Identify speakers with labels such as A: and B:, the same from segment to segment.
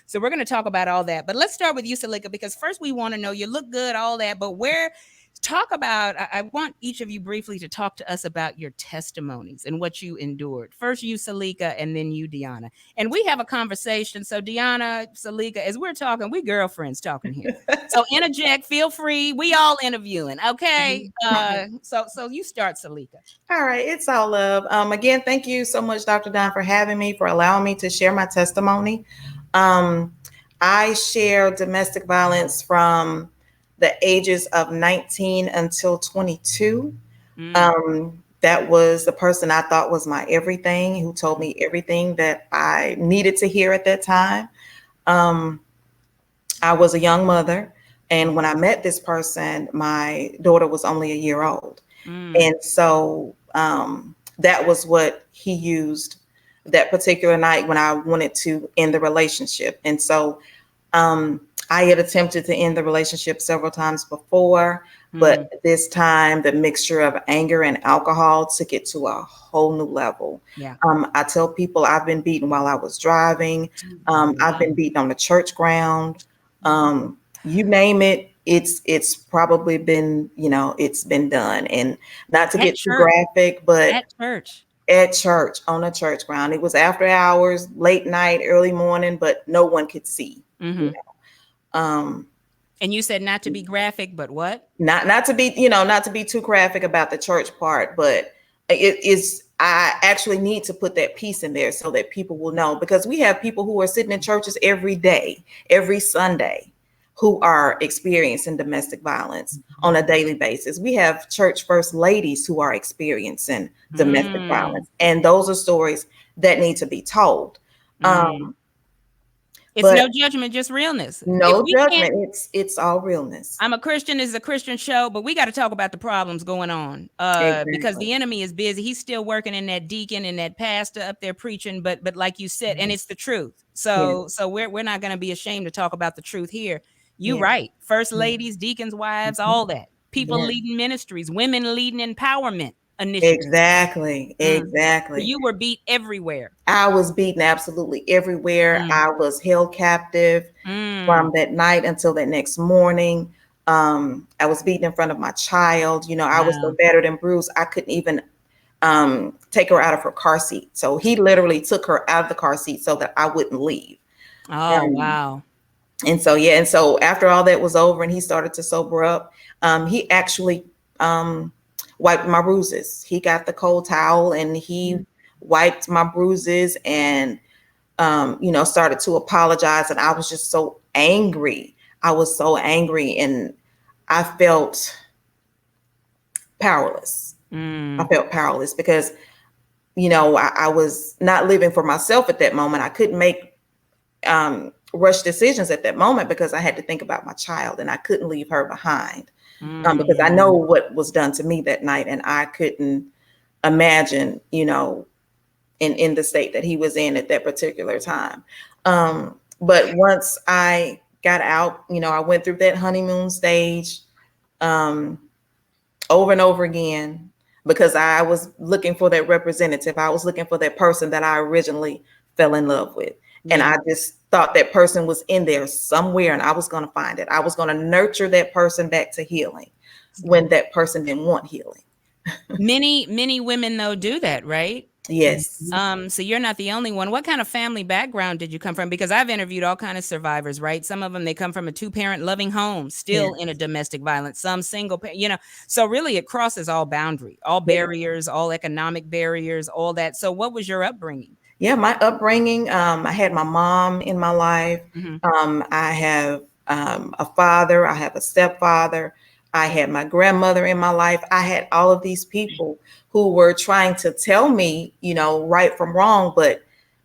A: So we're going to talk about all that. But let's start with you, Selika, because first we want to know you look good, all that. But talk about, I want each of you briefly to talk to us about your testimonies and what you endured. First, you, Selika, and then you, Diona. And we have a conversation. So, Diona, Selika, as we're talking, we girlfriends talking here. So interject, feel free. We all interviewing, okay? So you start, Selika.
B: All right, it's all love. Again, thank you so much, Dr. Don, for having me, for allowing me to share my testimony. I share domestic violence from the ages of 19 until 22. That was the person I thought was my everything, who told me everything that I needed to hear at that time. I was a young mother, and when I met this person, my daughter was only a year old. And so that was what he used that particular night when I wanted to end the relationship. And so I had attempted to end the relationship several times before, but this time the mixture of anger and alcohol took it to a whole new level.
A: Yeah.
B: I tell people I've been beaten while I was driving. I've been beaten on the church ground. You name it, it's probably been, it's been done. And not to get too graphic, but at church, on a church ground. It was after hours, late night, early morning, but no one could see.
A: And you said not to be graphic, but what?
B: Not to be, not to be too graphic about the church part, but it is. I actually need to put that piece in there so that people will know, because we have people who are sitting in churches every day, every Sunday, who are experiencing domestic violence on a daily basis. We have church first ladies who are experiencing domestic violence, and those are stories that need to be told.
A: It's no judgment, just realness.
B: No judgment. It's all realness.
A: I'm a Christian. This is a Christian show, but we got to talk about the problems going on because the enemy is busy. He's still working in that deacon and that pastor up there preaching. But like you said, and it's the truth. So we're not going to be ashamed to talk about the truth here. You're right. First ladies, deacons, wives, all that. People leading ministries, women leading empowerment initiatives.
B: Exactly.
A: So you were beat everywhere.
B: I was beaten absolutely everywhere. I was held captive from that night until that next morning. I was beaten in front of my child. I was so battered and bruised, I couldn't even take her out of her car seat. So he literally took her out of the car seat so that I wouldn't leave.
A: Oh, wow.
B: And so after all that was over and he started to sober up, he actually wiped my bruises. He got the cold towel and he wiped my bruises and, started to apologize. And I was just so angry. I was so angry and I felt powerless. I felt powerless because, I was not living for myself at that moment. I couldn't make rush decisions at that moment because I had to think about my child and I couldn't leave her behind. Because I know what was done to me that night, and I couldn't imagine, in the state that he was in at that particular time. But once I got out, I went through that honeymoon stage over and over again because I was looking for that representative. I was looking for that person that I originally fell in love with. And I just thought that person was in there somewhere and I was going to find it. I was going to nurture that person back to healing when that person didn't want healing.
A: Many women, though, do that, right?
B: Yes.
A: So you're not the only one. What kind of family background did you come from? Because I've interviewed all kinds of survivors, right? Some of them, they come from a 2-parent loving home, still in a domestic violence, some single, so really it crosses all boundary, all barriers, all economic barriers, all that. So what was your upbringing?
B: Yeah, my upbringing, I had my mom in my life. I have a father, I have a stepfather. I had my grandmother in my life. I had all of these people who were trying to tell me, right from wrong. But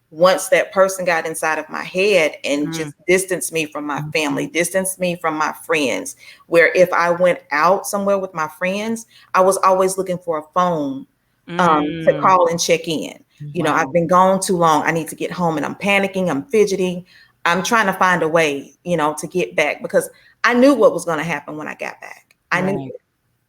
B: once that person got inside of my head and just distanced me from my family, distanced me from my friends, where if I went out somewhere with my friends, I was always looking for a phone to call and check in. I've been gone too long. I need to get home and I'm panicking. I'm fidgeting. I'm trying to find a way, to get back because I knew what was going to happen when I got back. I knew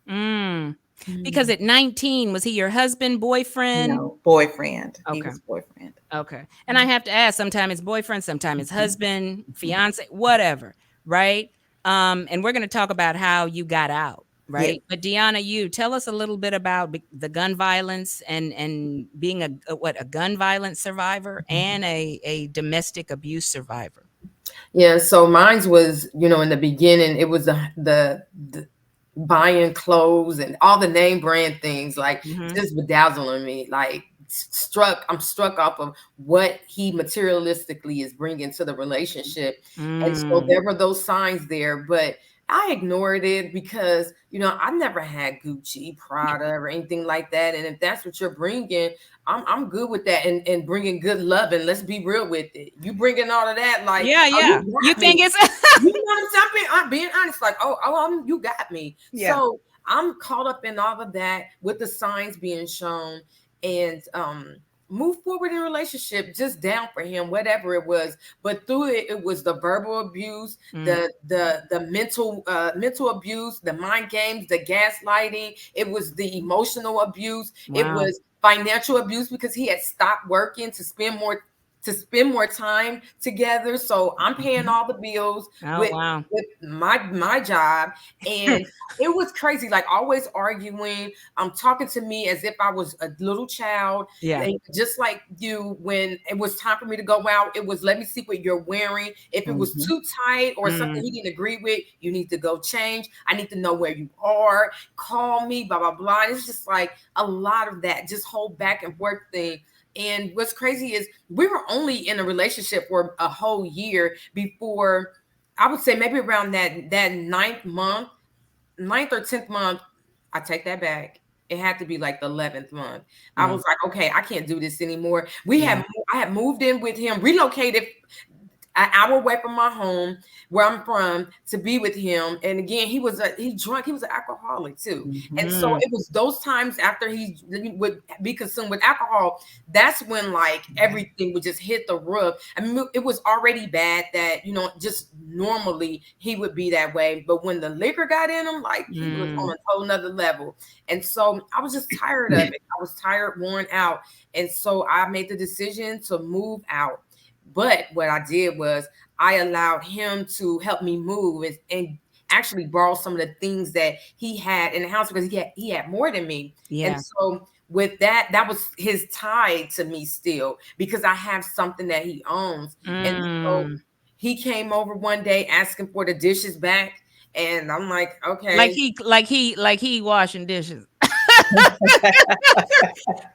B: it.
A: Because at 19, was he your husband, boyfriend?
B: No, boyfriend.
A: Okay.
B: He was boyfriend.
A: Okay. And I have to ask, sometimes it's boyfriend, sometimes it's husband, fiance, whatever, right? And we're going to talk about how you got out,
B: Yeah.
A: right? But Deanna, you tell us a little bit about the gun violence and being a gun violence survivor and a domestic abuse survivor.
C: Yeah, so mine's was, in the beginning, it was the buying clothes and all the name brand things, like
A: Mhm.
C: just bedazzling me, like I'm struck off of what he materialistically is bringing to the relationship. And so
A: Mm.
C: there were those signs there, but I ignored it because, I never had Gucci, Prada, or anything like that. And if that's what you're bringing, I'm good with that, and bringing good love. And let's be real with it. You bringing all of that, like,
A: Yeah,
C: oh,
A: yeah.
C: you
A: You
C: got
A: think
C: me.
A: it's
C: You know what I'm saying? I'm being honest, like, you got me.
A: Yeah.
C: So I'm caught up in all of that with the signs being shown, and move forward in relationship, just down for him, whatever it was. But through it, it was the verbal abuse,
A: Mm.
C: the mental abuse, the mind games, the gaslighting. It was the emotional abuse. It
A: Wow.
C: was financial abuse because he had stopped working to spend more time together. So I'm paying all the bills
A: Oh,
C: with
A: wow.
C: my job. And it was crazy, like always arguing, talking to me as if I was a little child.
A: Yeah.
C: And just like you, when it was time for me to go out, it was, let me see what you're wearing. If it was
B: Mhm.
C: too tight or something
A: Mm.
C: he didn't agree with, you need to go change. I need to know where you are. Call me, blah blah blah. It's just like a lot of that, just whole back and forth thing. And what's crazy is we were only in a relationship for a whole year before, I would say maybe around that ninth or 10th month. I take that back. It had to be like the 11th month. I
A: Mm.
C: was like, okay, I can't do this anymore.
A: Yeah.
C: I had moved in with him, relocated an hour away from my home where I'm from to be with him. And again, he drunk, he was an alcoholic too. And so
A: Mhm.
C: it was those times after he would be consumed with alcohol, that's when like everything would just hit the roof. I mean, it was already bad that, just normally he would be that way. But when the liquor got in him, like he was on
A: Mm.
C: a whole nother level. And so I was just tired of it. I was tired, worn out. And so I made the decision to move out. But what I did was I allowed him to help me move, and actually borrow some of the things that he had in the house because he had more than me. And
A: Yeah.
C: so with that, that was his tie to me still, because I have something that he owns. And so
A: Mm.
C: he came over one day asking for the dishes back. And I'm like,
A: Like
C: okay.
A: he washing dishes.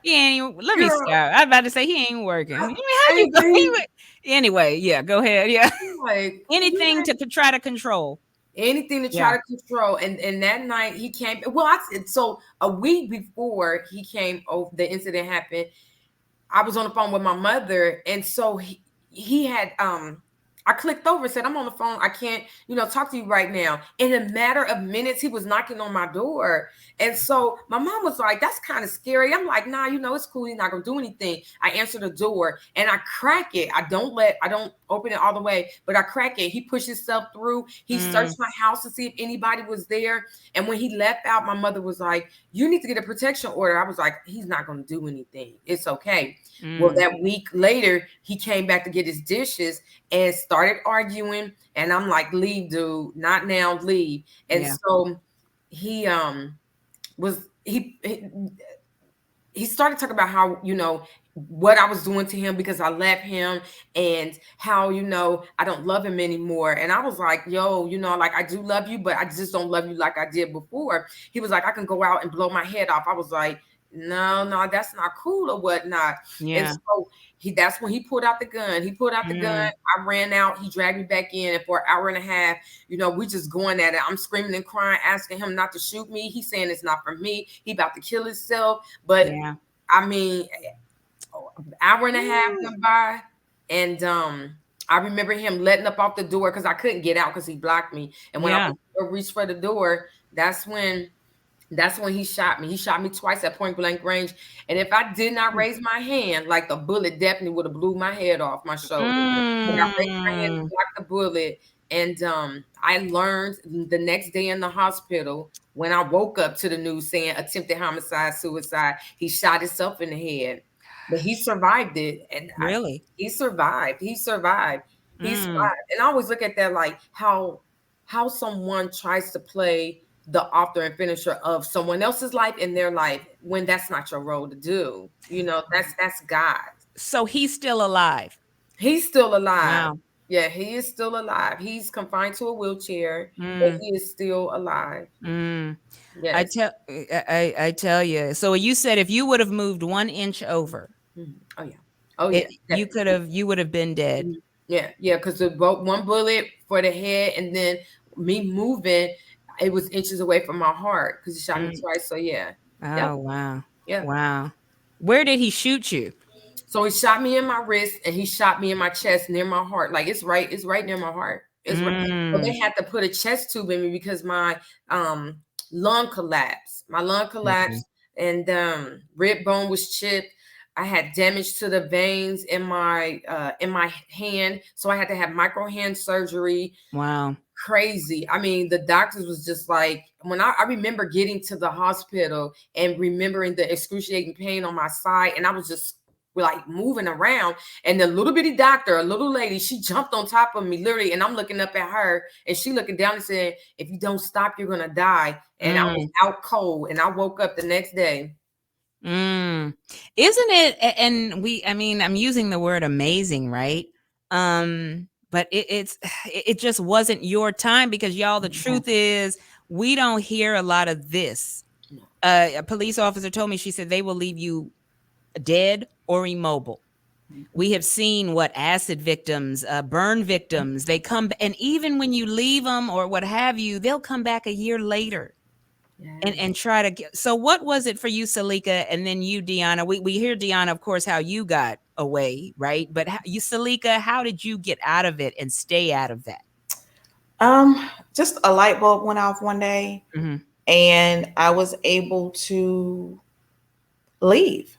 A: He ain't even let me
C: Girl,
A: stop. I about to say he ain't working. I
C: I,
A: mean, how
C: I
A: you
C: ain't
A: go he
C: been-
A: anyway, yeah, go ahead. Yeah.
C: I'm like,
A: Anything to try to control.
C: anything to try
A: Yeah.
C: to control. And that night he came. Well, so a week before he came over, the incident happened, I was on the phone with my mother, and so he had I clicked over and said, I'm on the phone. I can't, talk to you right now. In a matter of minutes, he was knocking on my door. And so my mom was like, that's kind of scary. I'm like, nah, it's cool. He's not gonna do anything. I answer the door and I crack it. I don't open it all the way, but I crack it. He pushed himself through. He searched
A: Mm.
C: my house to see if anybody was there. And when he left out, my mother was like, you need to get a protection order. I was like, he's not gonna do anything. It's okay. Well,
A: Mm.
C: that week later, he came back to get his dishes and started arguing. And I'm like, leave, dude, not now, leave. And
A: Yeah.
C: so he was he started talking about how, what I was doing to him because I left him, and how, I don't love him anymore. And I was like, yo, like, I do love you, but I just don't love you like I did before. He was like, I can go out and blow my head off. I was like, no, that's not cool or whatnot. And
A: Yeah.
C: so that's when he pulled out the gun. He pulled out the gun.
A: Mm.
C: I ran out. He dragged me back in. And for an hour and a half, we just going at it. I'm screaming and crying, asking him not to shoot me. He's saying it's not for me. He about to kill himself. But
A: Yeah.
C: I mean, hour and a half
A: Woo.
C: went by, and I remember him letting up off the door because I couldn't get out because he blocked me. And when I
A: Yeah.
C: went to reach for the door, that's when he shot me. He shot me twice at point blank range. And if I did not raise my hand, like, the bullet definitely would have blew my head off my shoulder. But I raised my hand to
A: Mm.
C: block the bullet. And I learned the next day in the hospital, when I woke up to the news saying attempted homicide, suicide, he shot himself in the head. but he survived it, and
A: Really?
C: he survived. He survived. He
A: Mm.
C: survived. And I always look at that like how someone tries to play the author and finisher of someone else's life in their life when that's not your role to do. You know, that's God.
A: So he's still alive.
C: He's still alive.
A: Wow.
C: Yeah, he is still alive. He's confined to a wheelchair, but
A: Mm.
C: he is still alive.
A: Mm.
C: Yes.
A: I tell you. So you said if you would have moved 1 inch over,
C: Mhm. Oh yeah. Oh
A: it
C: yeah.
A: you would have been dead.
C: Mhm. Yeah, yeah, because the one bullet for the head, and then me moving, it was inches away from my heart because he shot me
A: Mm.
C: twice. So yeah, yep,
A: Oh wow.
C: yeah.
A: Wow. Where did he shoot you?
C: So he shot me in my wrist and he shot me in my chest near my heart. Like it's right near my heart. It's right. So
A: Mm.
C: they had to put a chest tube in me because my um lung collapsed. My lung
A: Okay.
C: collapsed and rib bone was chipped. I had damage to the veins in my hand. So I had to have micro hand surgery.
A: Wow.
C: Crazy. I mean, the doctors was just like when I remember getting to the hospital and remembering the excruciating pain on my side, and I was just like moving around, and the little bitty doctor, a little lady, she jumped on top of me literally, and I'm looking up at her, and she looking down and said, "If you don't stop, you're gonna die." And I was
A: Mm.
C: out cold, and I woke up the next day.
A: Mm. Isn't it and I mean, I'm using the word amazing, right? But it just wasn't your time because y'all, the
B: Yeah.
A: truth is we don't hear a lot of this.
C: No.
A: A police officer told me, she said they will leave you dead or immobile. We have seen what acid victims, burn victims, they come, and even when you leave them or what have you, they'll come back a year later
C: Yeah.
A: and try to get. So what was it for you, Selika, and then you, Diona? We hear, Diona, of course, how you got away, right? But you, Selika, how did you get out of it and stay out of that?
B: Just a light bulb went off one day,
A: Mm-hmm.
B: and I was able to leave.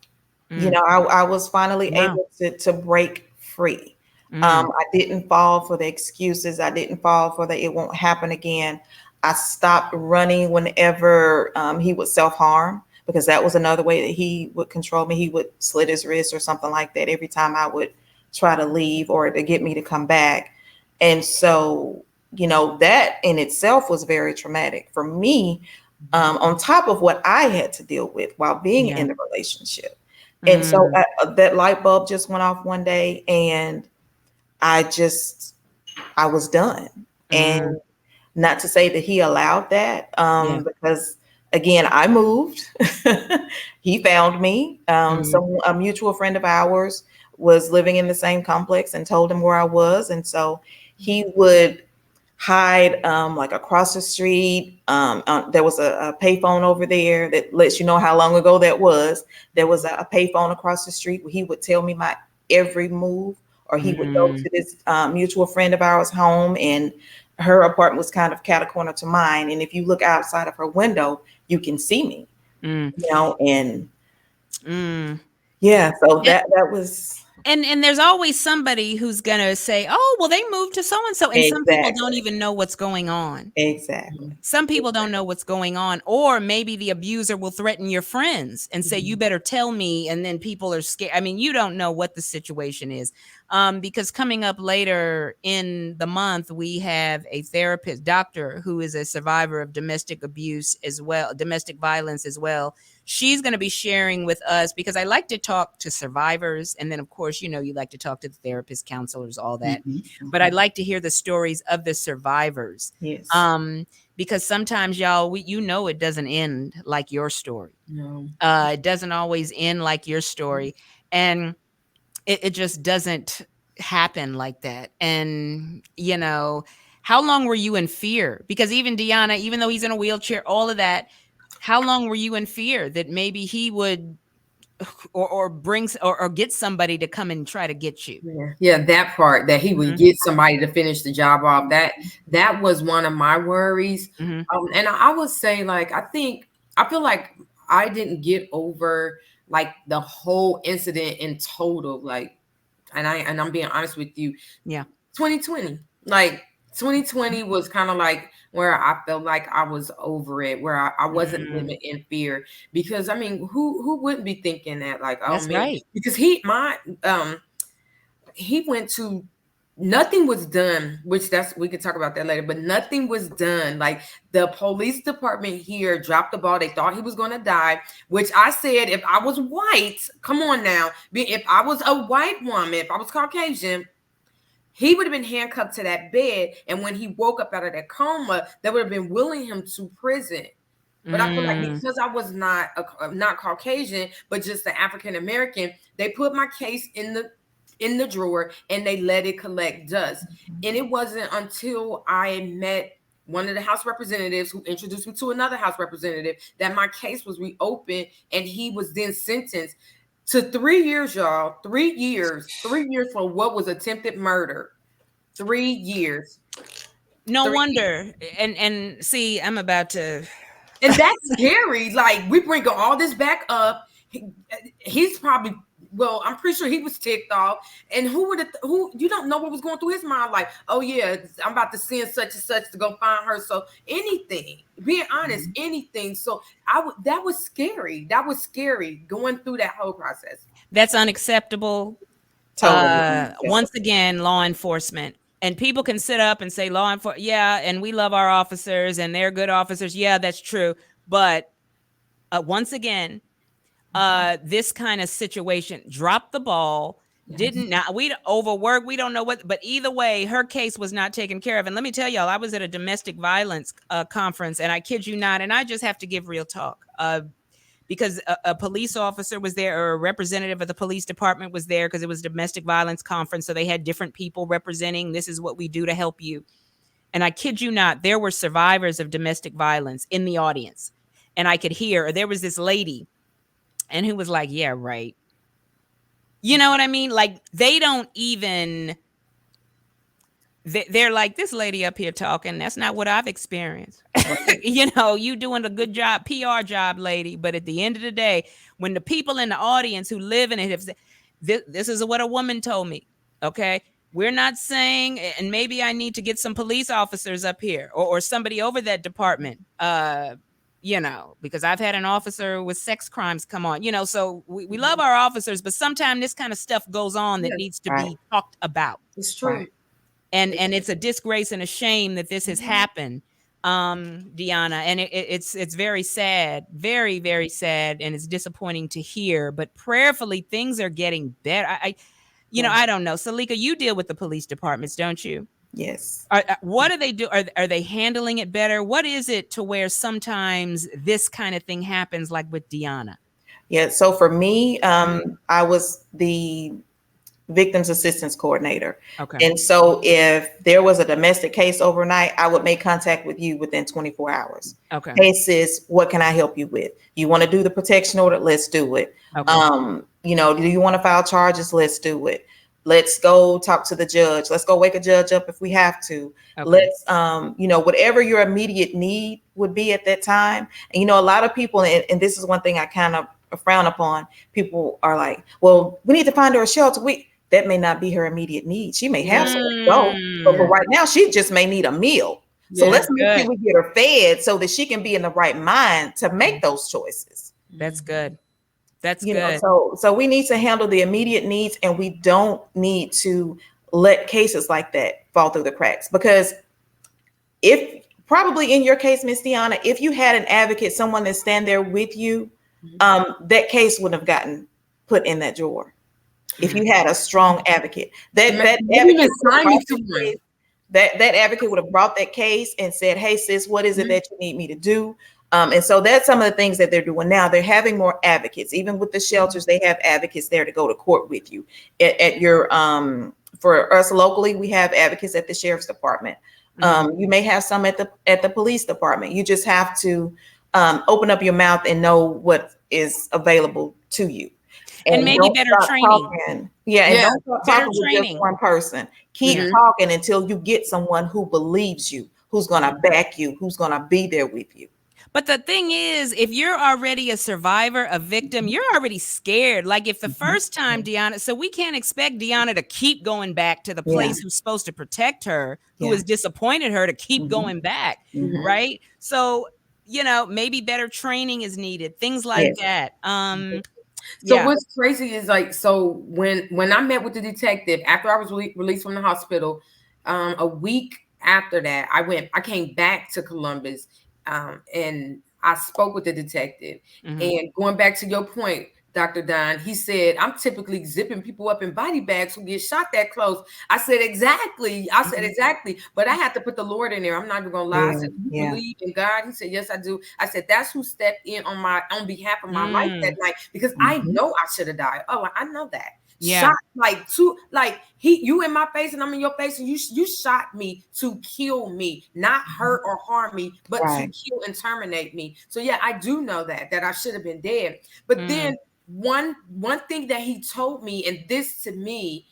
B: You
A: Mm.
B: know, I was finally
A: Wow.
B: able to break free.
A: Mm.
B: I didn't fall for the excuses. I didn't fall for the it won't happen again. I stopped running whenever he would self harm, because that was another way that he would control me. He would slit his wrist or something like that every time I would try to leave or to get me to come back. And so, you know, that in itself was very traumatic for me, on top of what I had to deal with while being
A: Yeah.
B: in the relationship. And so
A: Mm.
B: that light bulb just went off one day, and I just, I was done. And
A: Mm.
B: not to say that he allowed that,
A: Yeah.
B: because again, I moved. He found me.
A: Mm.
B: A mutual friend of ours was living in the same complex and told him where I was. And so he would hide, like across the street. There was a payphone over there that lets you know how long ago that was. There was a payphone across the street where he would tell me my every move, or he would go
A: Mm.
B: to this mutual friend of ours home, and her apartment was kind of cat corner to mine. And if you look outside of her window, you can see me,
A: Mm.
B: you know, and
A: Mm.
B: yeah, so that was
A: And there's always somebody who's gonna say, "Oh, well, they moved to so and so," and some people don't
B: exactly,
A: even know what's going on.
B: exactly,
A: Some people don't know what's going on, or maybe the abuser will threaten your friends and say, "You better tell me," and then people are scared. I mean, you don't know what the situation is, because coming up later in the month, we have a therapist, doctor, who is a survivor of domestic abuse as well, domestic violence as well. She's going to be sharing with us, because I like to talk to survivors, and then of course, you know, you like to talk to the therapists, counselors, all that.
B: Mhm,
A: But I'd
B: mhm.
A: like to hear the stories of the survivors.
B: Yes.
A: Um, because sometimes, y'all, you know, it doesn't end like your story.
C: No.
A: It doesn't always end like your story, and it just doesn't happen like that. And you know, how long were you in fear? Because even Diona, even though he's in a wheelchair, all of that, how long were you in fear that maybe he would or brings or get somebody to come and try to get you?
C: Yeah, yeah, that part that he would
A: Mhm.
C: get somebody to finish the job off. That was one of my worries.
A: Mhm.
C: And I would say, like, I feel like I didn't get over like the whole incident in total. Like, and I'm being honest with you,
A: Yeah.
C: 2020, like 2020 was kind of like where I felt like I was over it, where I wasn't living in fear. Because I mean, who wouldn't be thinking that? Like, oh
A: That's
C: man,
A: right.
C: because he went to, nothing was done, which that's, we could talk about that later, but nothing was done. Like, the police department here dropped the ball. They thought he was going to die, which I said, if I was white, come on now, if I was a white woman, if I was Caucasian, he would have been handcuffed to that bed. And when he woke up out of that coma, they would have been willing him to prison. But I feel like because I was not Caucasian, but just an African American, they put my case in the drawer and they let it collect dust. And it wasn't until I met one of the House representatives who introduced me to another House representative that my case was reopened, and he was then sentenced to 3 years, y'all. 3 years. 3 years for what was attempted murder. 3 years.
A: No wonder. And see, I'm about to.
C: And that's scary. Like, we bring all this back up. He's probably, well, I'm pretty sure he was ticked off. And who you don't know what was going through his mind. Like, oh yeah, I'm about to send such and such to go find her. So anything, being honest, anything. So that was scary. That was scary going through that whole process.
A: That's unacceptable.
B: Totally.
A: Once again, law enforcement. And people can sit up and say law enforcement, yeah, and we love our officers and they're good officers. Yeah, that's true. But once again, this kind of situation, dropped the ball, we overwork, we don't know what, but either way, her case was not taken care of. And let me tell y'all, I was at a domestic violence conference, and I kid you not, and I just have to give real talk. Because a police officer was there, or a representative of the police department was there, because it was a domestic violence conference. So they had different people representing, this is what we do to help you. And I kid you not, there were survivors of domestic violence in the audience. And I could hear, there was this lady, and who was like, yeah, right. You know what I mean? Like, they don't even, they're like, this lady up here talking, that's not what I've experienced. You know, you doing a good job, PR job, lady. But at the end of the day, when the people in the audience who live in it, this is what a woman told me. Okay. We're not saying, and maybe I need to get some police officers up here or somebody over that department, you know, because I've had an officer with sex crimes come on, you know, so we love our officers, but sometimes this kind of stuff goes on that needs to be talked about.
C: It's true.
B: Right.
A: And it's a disgrace and a shame that this has happened, Diona. And it's very sad, very, very sad. And it's disappointing to hear, but prayerfully things are getting better. I don't know. Selika, you deal with the police departments, don't you?
B: Yes.
A: What do they do? Are they handling it better? What is it to where sometimes this kind of thing happens, like with Diona?
B: Yeah. So for me, I was the victims assistance coordinator.
A: Okay.
B: And so if there was a domestic case overnight, I would make contact with you within 24 hours.
A: Okay.
B: Hey sis, what can I help you with? You want to do the protection order? Let's do it.
A: Okay.
B: Do you want to file charges? Let's do it. Let's go talk to the judge. Let's go wake a judge up if we have to.
A: Okay.
B: Let's, whatever your immediate need would be at that time. And, a lot of people, and this is one thing I kind of frown upon, people are like, well, we need to find her a shelter. That may not be her immediate need. She may have somewhere to go, but for right now, she just may need a meal. So let's make sure we get her fed so that she can be in the right mind to make those choices.
A: That's good. That's good.
B: So we need to handle the immediate needs, and we don't need to let cases like that fall through the cracks. Because if probably in your case, Miss Diona, if you had an advocate, someone that stand there with you, that case wouldn't have gotten put in that drawer. If you had a strong advocate, that advocate would have brought that case and said, hey sis, what is it that you need me to do? And so that's some of the things that they're doing now. They're having more advocates. Even with the shelters, they have advocates there to go to court with you. At your for us locally, we have advocates at the sheriff's department. You may have some at the police department. You just have to open up your mouth and know what is available to you.
A: And maybe better training.
B: And don't talk with just one person. Keep talking until you get someone who believes you, who's going to back you, who's going to be there with you.
A: But the thing is, if you're already a survivor, a victim, you're already scared. Like if the first time Diona, so we can't expect Diona to keep going back to the place who's supposed to protect her, who has disappointed her, to keep going back, right? So, maybe better training is needed, things like that.
C: So what's crazy is like, so when I met with the detective after I was released from the hospital, a week after that, I came back to Columbus, and I spoke with the detective. And going back to your point, Dr. Don, he said, I'm typically zipping people up in body bags who get shot that close. I said, exactly. But I had to put the Lord in there. I'm not even gonna lie. I said, you believe in God? He said, yes, I do. I said, that's who stepped in on behalf of my life that night, because I know I should have died. Oh, I know that. Shot you in my face and I'm in your face, and you shot me to kill me, not hurt or harm me, but to kill and terminate me. So yeah, I do know that I should have been dead. But then one thing that he told me, and this to me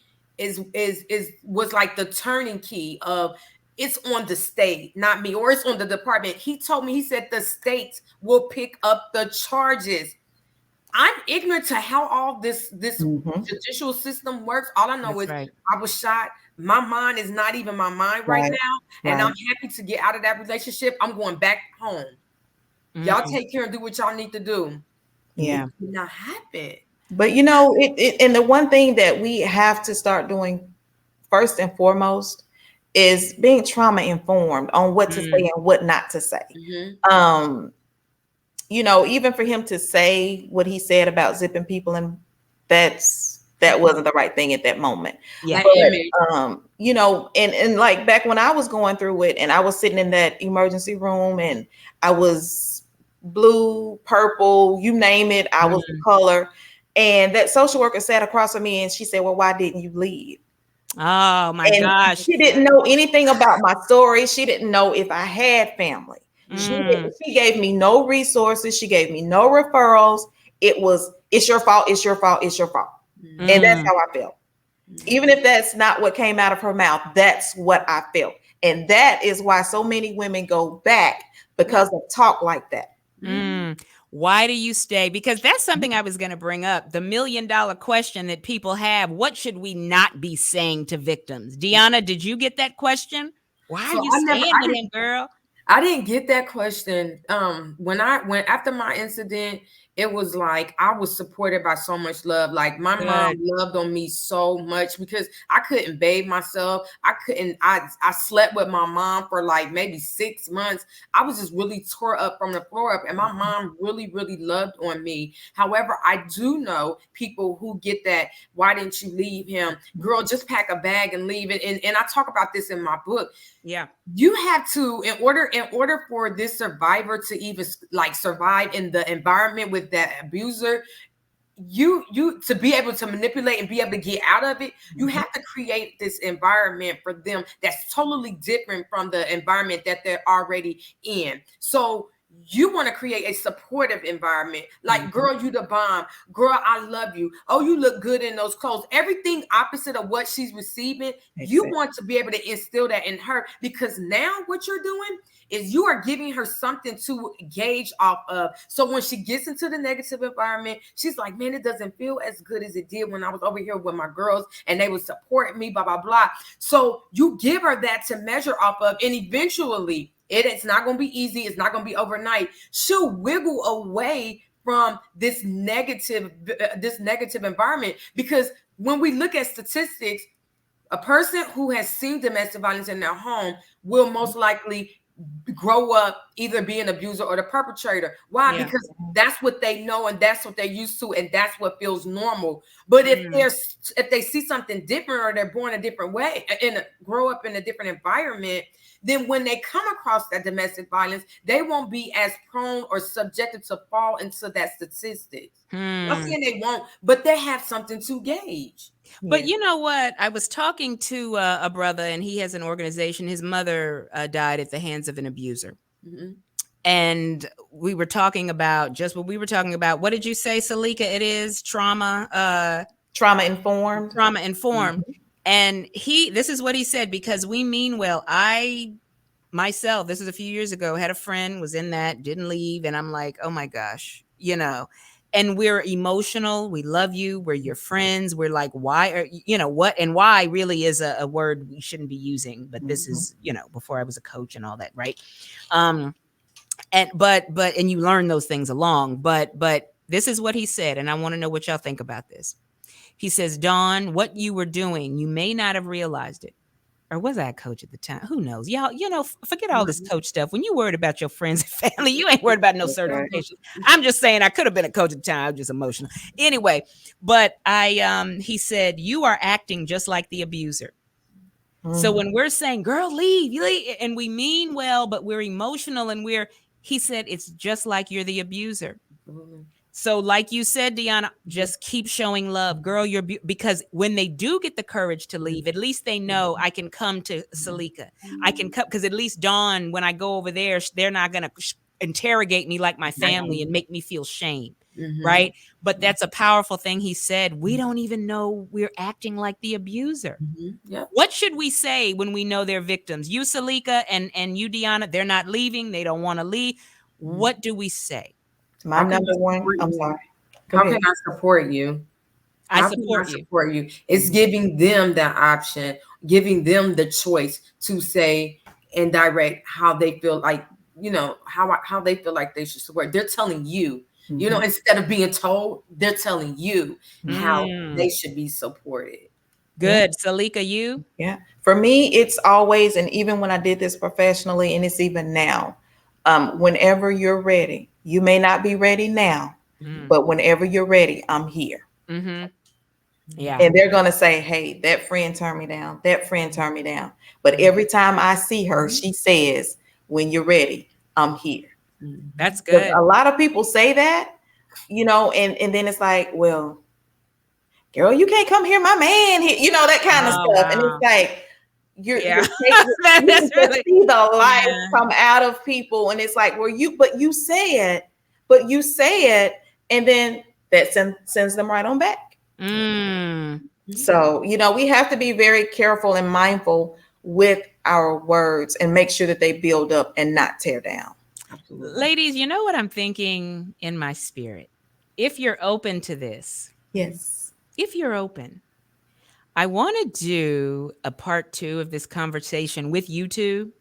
C: was like the turning key of, it's on the state, not me, or it's on the department. He told me, he said the state will pick up the charges. I'm ignorant to how all this judicial system works. All I know is I was shot. My mind is not even my mind right now. And I'm happy to get out of that relationship. I'm going back home. Y'all take care and do what y'all need to do.
A: Yeah.
C: It did not happen.
B: But and the one thing that we have to start doing first and foremost is being trauma informed on what to say and what not to say. Even for him to say what he said about zipping people, and that wasn't the right thing at that moment.
A: Yeah.
B: But, and like back when I was going through it, and I was sitting in that emergency room, and I was blue, purple, you name it, I was the color. And that social worker sat across from me and she said, well, why didn't you leave?
A: Oh my gosh.
B: She didn't know anything about my story. She didn't know if I had family. She gave me no resources. She gave me no referrals. It's your fault. It's your fault. It's your fault. And that's how I felt. Even if that's not what came out of her mouth, that's what I felt. And that is why so many women go back, because of talk like that.
A: Why do you stay? Because that's something I was going to bring up. The $1 million question that people have. What should we not be saying to victims? Diona, did you get that question? Why are you staying with him, girl?
C: I didn't get that question. When after my incident, it was like I was supported by so much love. Like my mom loved on me so much, because I couldn't bathe myself. I slept with my mom for like maybe 6 months. I was just really tore up from the floor up, and my mom really, really loved on me. However, I do know people who get that, why didn't you leave him? Girl, just pack a bag and leave it. And I talk about this in my book.
A: Yeah.
C: You have to, in order for this survivor to even like survive in the environment with that abuser, you to be able to manipulate and be able to get out of it, you have to create this environment for them that's totally different from the environment that they're already in. So you want to create a supportive environment. Like, girl, you the bomb. Girl, I love you. Oh, you look good in those clothes. Everything opposite of what she's receiving. You want to be able to instill that in her, because now what you're doing is you are giving her something to gauge off of. So when she gets into the negative environment, she's like, man, it doesn't feel as good as it did when I was over here with my girls and they would support me, blah, blah, blah. So you give her that to measure off of, and eventually, it's not going to be easy. It's not going to be overnight. She'll wiggle away from this negative environment, because when we look at statistics, a person who has seen domestic violence in their home will most likely grow up either be an abuser or the perpetrator. Why? Yeah. Because that's what they know and that's what they're used to and that's what feels normal. But if they see something different, or they're born a different way and grow up in a different environment, then when they come across that domestic violence, they won't be as prone or subjected to fall into that statistics. I'm saying they won't, but they have something to gauge.
A: But you know what? I was talking to a brother, and he has an organization. His mother died at the hands of an abuser. And we were talking about just what we were talking about. What did you say, Selika? It is trauma.
B: Trauma informed.
A: Trauma informed. And this is what he said, because we mean well. myself, this is a few years ago, had a friend, was in that, didn't leave. And I'm like, oh my gosh, and we're emotional. We love you. We're your friends. We're like, why are what? And why really is a word we shouldn't be using. But this is, before I was a coach and all that. Right. And you learn those things along. But this is what he said. And I want to know what y'all think about this. He says, Dawn, what you were doing, you may not have realized it. Or was I a coach at the time? Who knows? Y'all, forget all this coach stuff. When you worried about your friends and family, you ain't worried about no certification. I'm just saying I could have been a coach at the time. I was just emotional. Anyway, but he said, you are acting just like the abuser. So when we're saying, girl, leave, and we mean well, but we're emotional and he said, it's just like you're the abuser. So like you said, Diona, just keep showing love. Girl, because when they do get the courage to leave, at least they know I can come to Selika. I can come because at least Dawn, when I go over there, they're not going to interrogate me like my family and make me feel shame. Right. But that's a powerful thing. He said, we don't even know we're acting like the abuser.
C: Yep.
A: What should we say when we know they're victims? You, Selika, and you, Diona, they're not leaving. They don't want to leave. What do we say?
B: My number one, I'm sorry.
C: How can I support you?
A: I support you.
C: It's giving them that option, giving them the choice to say and direct how they feel like, how they feel like they should support. They're telling you, instead of being told, they're telling you how they should be supported.
A: Good. Selika, you?
B: Yeah. For me, it's always, and even when I did this professionally, and it's even now, whenever you're ready, you may not be ready now, but whenever you're ready, I'm here.
A: Yeah.
B: And they're going to say, hey, that friend turned me down. That friend turned me down. But every time I see her, she says, when you're ready, I'm here.
A: That's good.
B: A lot of people say that, and then it's like, well, girl, you can't come here, my man, that kind of stuff. Wow. And it's like, you're that's really see the light come out of people, and it's like, well, you say it, and then that sends them right on back. So we have to be very careful and mindful with our words and make sure that they build up and not tear down.
A: Absolutely. Ladies, you know what I'm thinking in my spirit? If you're open to this,
B: yes,
A: if you're open, I want to do a part 2 of this conversation with you two.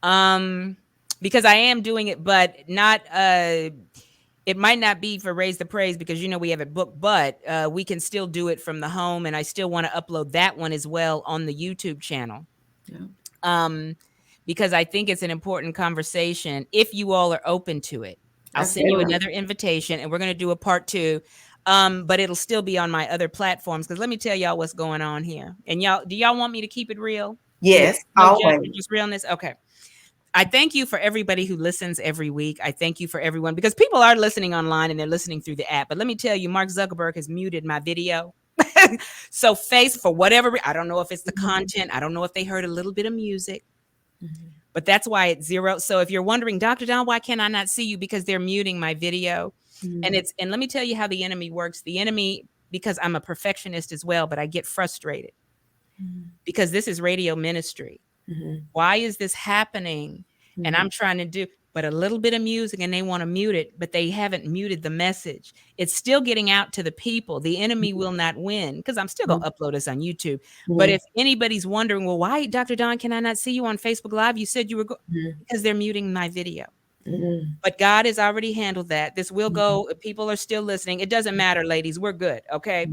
A: Because I am doing it, but not, it might not be for Raise the Praise because, we have it booked, but we can still do it from the home. And I still want to upload that one as well on the YouTube channel. Yeah. Because I think it's an important conversation if you all are open to it. I'll send you another invitation and we're going to do a part 2. But it'll still be on my other platforms because let me tell y'all what's going on here. And do y'all want me to keep it real?
B: Yes, always.
A: Just realness. Okay. I thank you for everybody who listens every week. I thank you for everyone because people are listening online and they're listening through the app. But let me tell you, Mark Zuckerberg has muted my video. So for whatever, I don't know if it's the content. I don't know if they heard a little bit of music. But that's why it's 0. So if you're wondering, Dr. Dawn, why can I not see you? Because they're muting my video. And let me tell you how the enemy works. The enemy, because I'm a perfectionist as well, but I get frustrated because this is radio ministry. Why is this happening? And I'm trying to do but a little bit of music and they want to mute it, but they haven't muted the message. It's still getting out to the people. The enemy will not win because I'm still going to upload this on YouTube. But if anybody's wondering, well, why, Dr. Dawn, can I not see you on Facebook Live? You said you were because they're muting my video. But God has already handled that. This will go. People are still listening. It doesn't matter, ladies. We're good. Okay.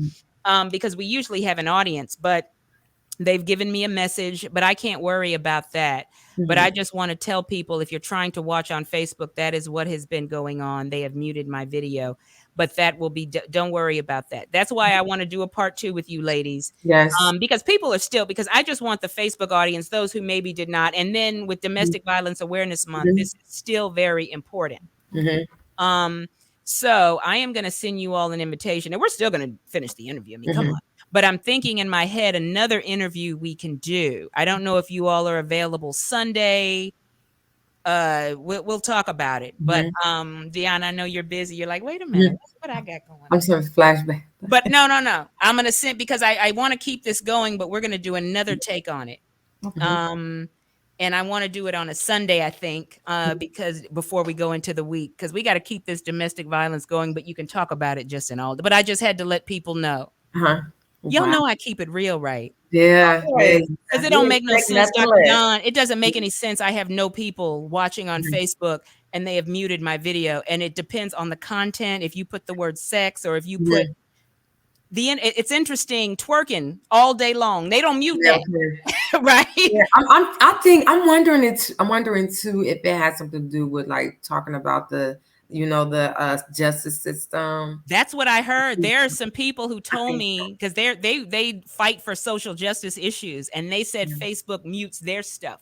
A: Because we usually have an audience, but they've given me a message, but I can't worry about that. But I just want to tell people, if you're trying to watch on Facebook, that is what has been going on. They have muted my video, but that will be, don't worry about that. That's why I want to do a part 2 with you ladies.
C: Yes.
A: Because people are still, because I just want the Facebook audience, those who maybe did not. And then with Domestic Violence Awareness Month, this is still very important. So I am going to send you all an invitation and we're still going to finish the interview. I mean, come on. But I'm thinking in my head, another interview we can do. I don't know if you all are available Sunday. We'll talk about it. But Diona, I know you're busy. You're like, wait a minute, that's what I got going on.
C: I'm sorry, flashback.
A: But no. I'm gonna send because I want to keep this going, but we're gonna do another take on it. and I want to do it on a Sunday, I think, because before we go into the week, because we got to keep this domestic violence going, but you can talk about it just in all. But I just had to let people know.
C: Uh-huh.
A: Y'all
C: Wow.
A: know I keep it real, right?
C: Yeah.
B: Always.
A: Because it
B: We
A: don't make no
B: expect
A: sense,
B: nothing
A: Dr.
B: less.
A: Don. It doesn't make any sense. I have no people watching on
C: Mhm.
A: Facebook and they have muted my video. And it depends on the content. If you put the word sex or if you
C: Yeah.
A: put it's interesting, twerking all day long. They don't mute
C: Yeah.
A: that, right?
C: Yeah. I'm wondering too if it has something to do with like talking about the justice system.
A: That's what I heard. There are some people who told
C: think
A: me because they fight for social justice issues, and they said
C: Yeah.
A: Facebook mutes their stuff.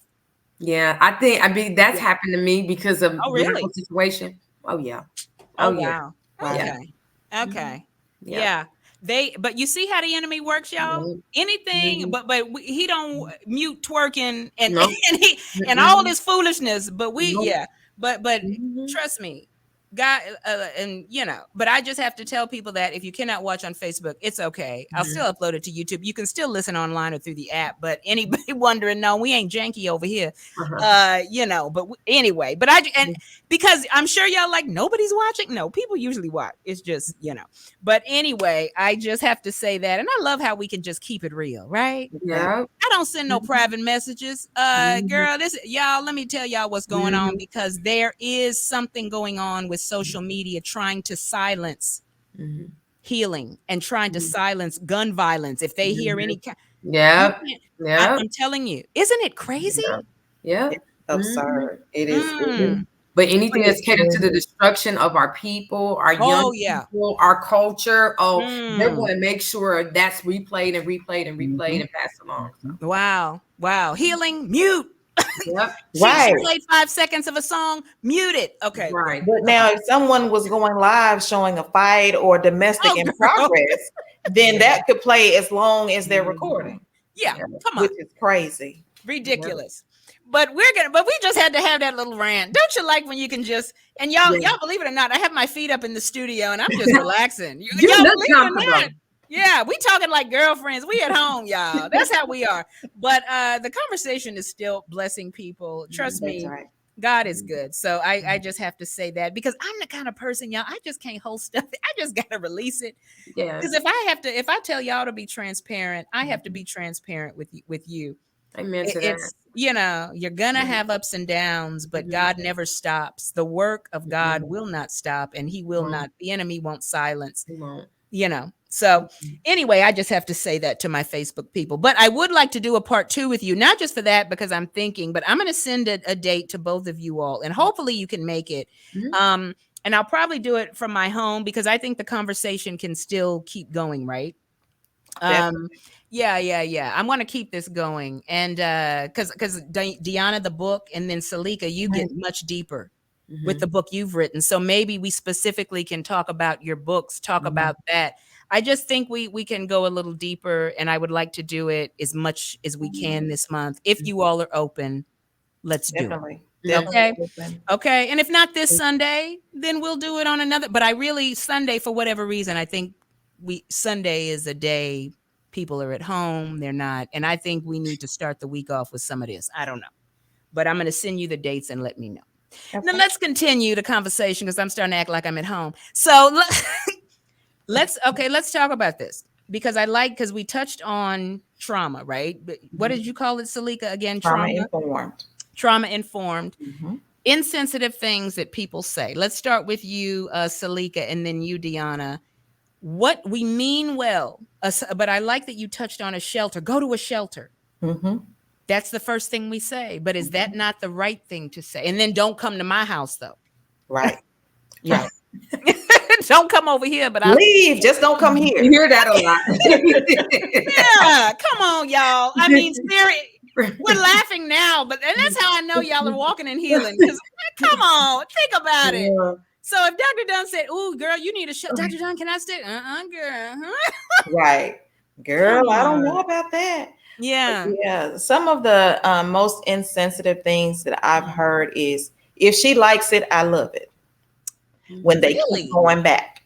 C: Yeah, I mean that's
A: Yeah.
C: happened to me because of
A: Oh,
C: the medical
A: really?
C: situation. Oh yeah.
A: Oh,
C: Oh yeah.
A: wow.
B: Wow.
C: Yeah.
A: Okay. Okay.
C: Yeah.
A: Yeah. But you see how the enemy works, y'all?
C: Mhm.
A: Anything,
C: Mhm.
A: he don't mute twerking and
C: Nope.
A: and all
C: Mm-mm.
A: this foolishness. But
C: Nope.
A: but
C: Mhm.
A: trust me, God, and but I just have to tell people that if you cannot watch on Facebook, it's okay. I'll
C: Mhm.
A: still upload it to YouTube. You can still listen online or through the app. But anybody wondering, no, we ain't janky over here.
C: Uh-huh.
A: But anyway, but because I'm sure y'all like nobody's watching. No, people usually watch. It's just, But anyway, I just have to say that. And I love how we can just keep it real, right?
C: Yeah.
A: I don't send no private messages.
C: Mhm.
A: Girl, y'all, let me tell y'all what's going on,
C: Mhm.
A: because there is something going on with social media trying to silence
C: Mhm.
A: healing and trying to
C: Mhm.
A: silence gun violence. If they hear any you
C: Yep.
A: can't,
C: Yep.
A: I'm telling you, isn't it crazy?
C: Yep.
B: It's
C: Mhm.
B: absurd. It is.
A: Mm.
C: But anything that's
B: It's
C: catered to the
B: really-
C: destruction of our people, our young
A: Oh yeah.
C: people, our culture, they're
A: Mm.
C: going to make sure that's replayed and replayed and replayed
B: Mhm.
C: and passed along. So,
A: Wow. Healing, mute.
C: yep.
A: She
B: Right.
A: played 5 seconds of a song, mute it. Okay, well,
C: Right.
B: But
A: come on.
B: now, if someone was going live showing a fight or domestic
A: Oh,
B: in
A: girl.
B: progress, then that could play as long as they're recording,
A: Yeah,
C: Yeah.
A: come on.
B: which is crazy.
A: Ridiculous. But we just had to have that little rant. Don't you like when you can just, and y'all believe it or not, I have my feet up in the studio and I'm just relaxing.
C: You
A: Y'all
C: look
A: believe it or
C: comfortable.
A: not? Yeah, we talking like girlfriends. We at home, y'all. That's how we are. But the conversation is still blessing people. Trust
B: That's
A: me,
B: right.
A: God is good. So I just have to say that, because I'm the kind of person, y'all, I just can't hold stuff. I just gotta release it.
C: Yeah.
A: Because if I tell y'all to be transparent, I have to be transparent with you.
C: Amen to that.
A: It's you're gonna have ups and downs, but
C: Mhm.
A: God never stops. The work of God
C: Mhm.
A: will not stop, and he will
C: Won't.
A: not, the enemy won't silence,
C: He won't.
A: So anyway, I just have to say that to my Facebook people. But I would like to do a part 2 with you, not just for that, because I'm thinking, but I'm going to send a date to both of you all, and hopefully you can make it.
C: Mhm.
A: And I'll probably do it from my home, because I think the conversation can still keep going, right?
B: Definitely.
A: Yeah. I'm going to keep this going, and because Diona, the book, and then Selika, you get much deeper with the book you've written. So maybe we specifically can talk about your books, talk about that. I just think we can go a little deeper, and I would like to do it as much as we can this month. If you all are open, let's do it.
B: Definitely.
A: Okay.
B: Definitely.
A: Okay. And if not this Sunday, then we'll do it on another. But Sunday, for whatever reason, I think Sunday is a day people are at home. They're not. And I think we need to start the week off with some of this. I don't know. But I'm going to send you the dates and let me know.
B: Okay.
A: Now let's continue the conversation, because I'm starting to act like I'm at home. So let's talk about this, because we touched on trauma, right? What did you call it, Selika, again?
B: Trauma informed.
A: Trauma informed.
B: Mhm.
A: Insensitive things that people say. Let's start with you, Selika, and then you, Diona. What we mean well, but I like that you touched on a shelter. Go to a shelter.
B: Mhm.
A: That's the first thing we say. But is that not the right thing to say? And then don't come to my house, though.
B: Right.
A: Yeah. Don't come over here, but
B: leave. Just don't come here.
C: You hear that a lot.
A: Yeah, come on, y'all. I mean, seriously, we're laughing now, and that's how I know y'all are walking in healing. Because come on, think about it. So if Dr. Dunn said, "Ooh, girl, you need a shut," Dr. Dunn, can I stay? Girl.
B: Right, girl. I don't know about that.
A: Yeah.
B: Yeah. Some of the most insensitive things that I've heard is, if she likes it, I love it. When they keep going back,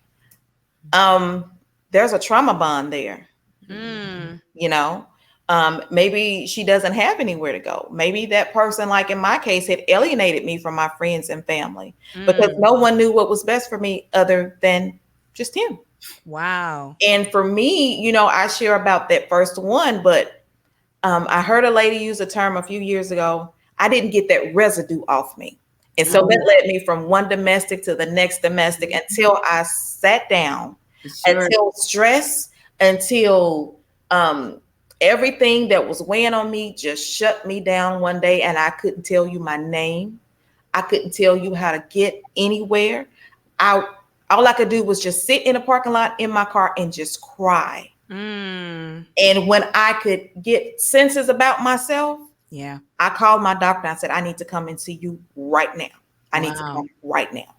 B: there's a trauma bond there.
A: Mm.
B: You know, Maybe she doesn't have anywhere to go. Maybe that person, like in my case, had alienated me from my friends and family because no one knew what was best for me other than just him.
A: Wow.
B: And for me, I share about that first one, but I heard a lady use a term a few years ago. I didn't get that residue off me. And so that led me from one domestic to the next domestic until I sat down, until stress, until everything that was weighing on me just shut me down one day, and I couldn't tell you my name. I couldn't tell you how to get anywhere. All I could do was just sit in a parking lot in my car and just cry. And when I could get senses about myself, I called my doctor. I said, I need to come and see you right now. I need to come right now.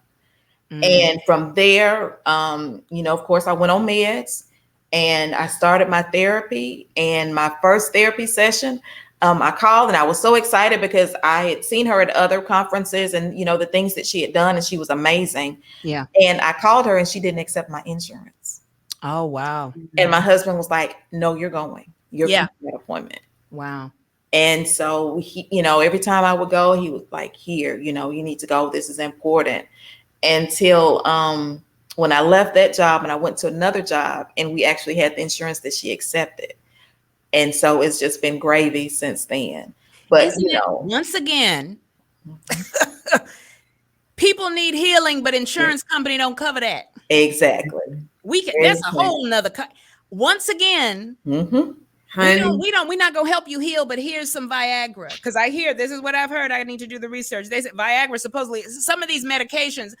B: And from there, of course, I went on meds and I started my therapy. And my first therapy session, I called and I was so excited because I had seen her at other conferences and, the things that she had done, and she was amazing.
A: Yeah.
B: And I called her and she didn't accept my insurance.
A: Oh, wow.
B: And my husband was like, no, you're going. You're going to that appointment.
A: Wow.
B: And so he, every time I would go, he was like, here, you need to go. This is important. Until when I left that job and I went to another job and we actually had the insurance that she accepted. And so it's just been gravy since then. But,
A: once again, people need healing, but insurance company don't cover that.
B: Exactly.
A: That's a whole nother. Once again, we're not gonna help you heal, but here's some Viagra. Because I hear, this is what I've heard. I need to do the research. They said Viagra, supposedly some of these medications,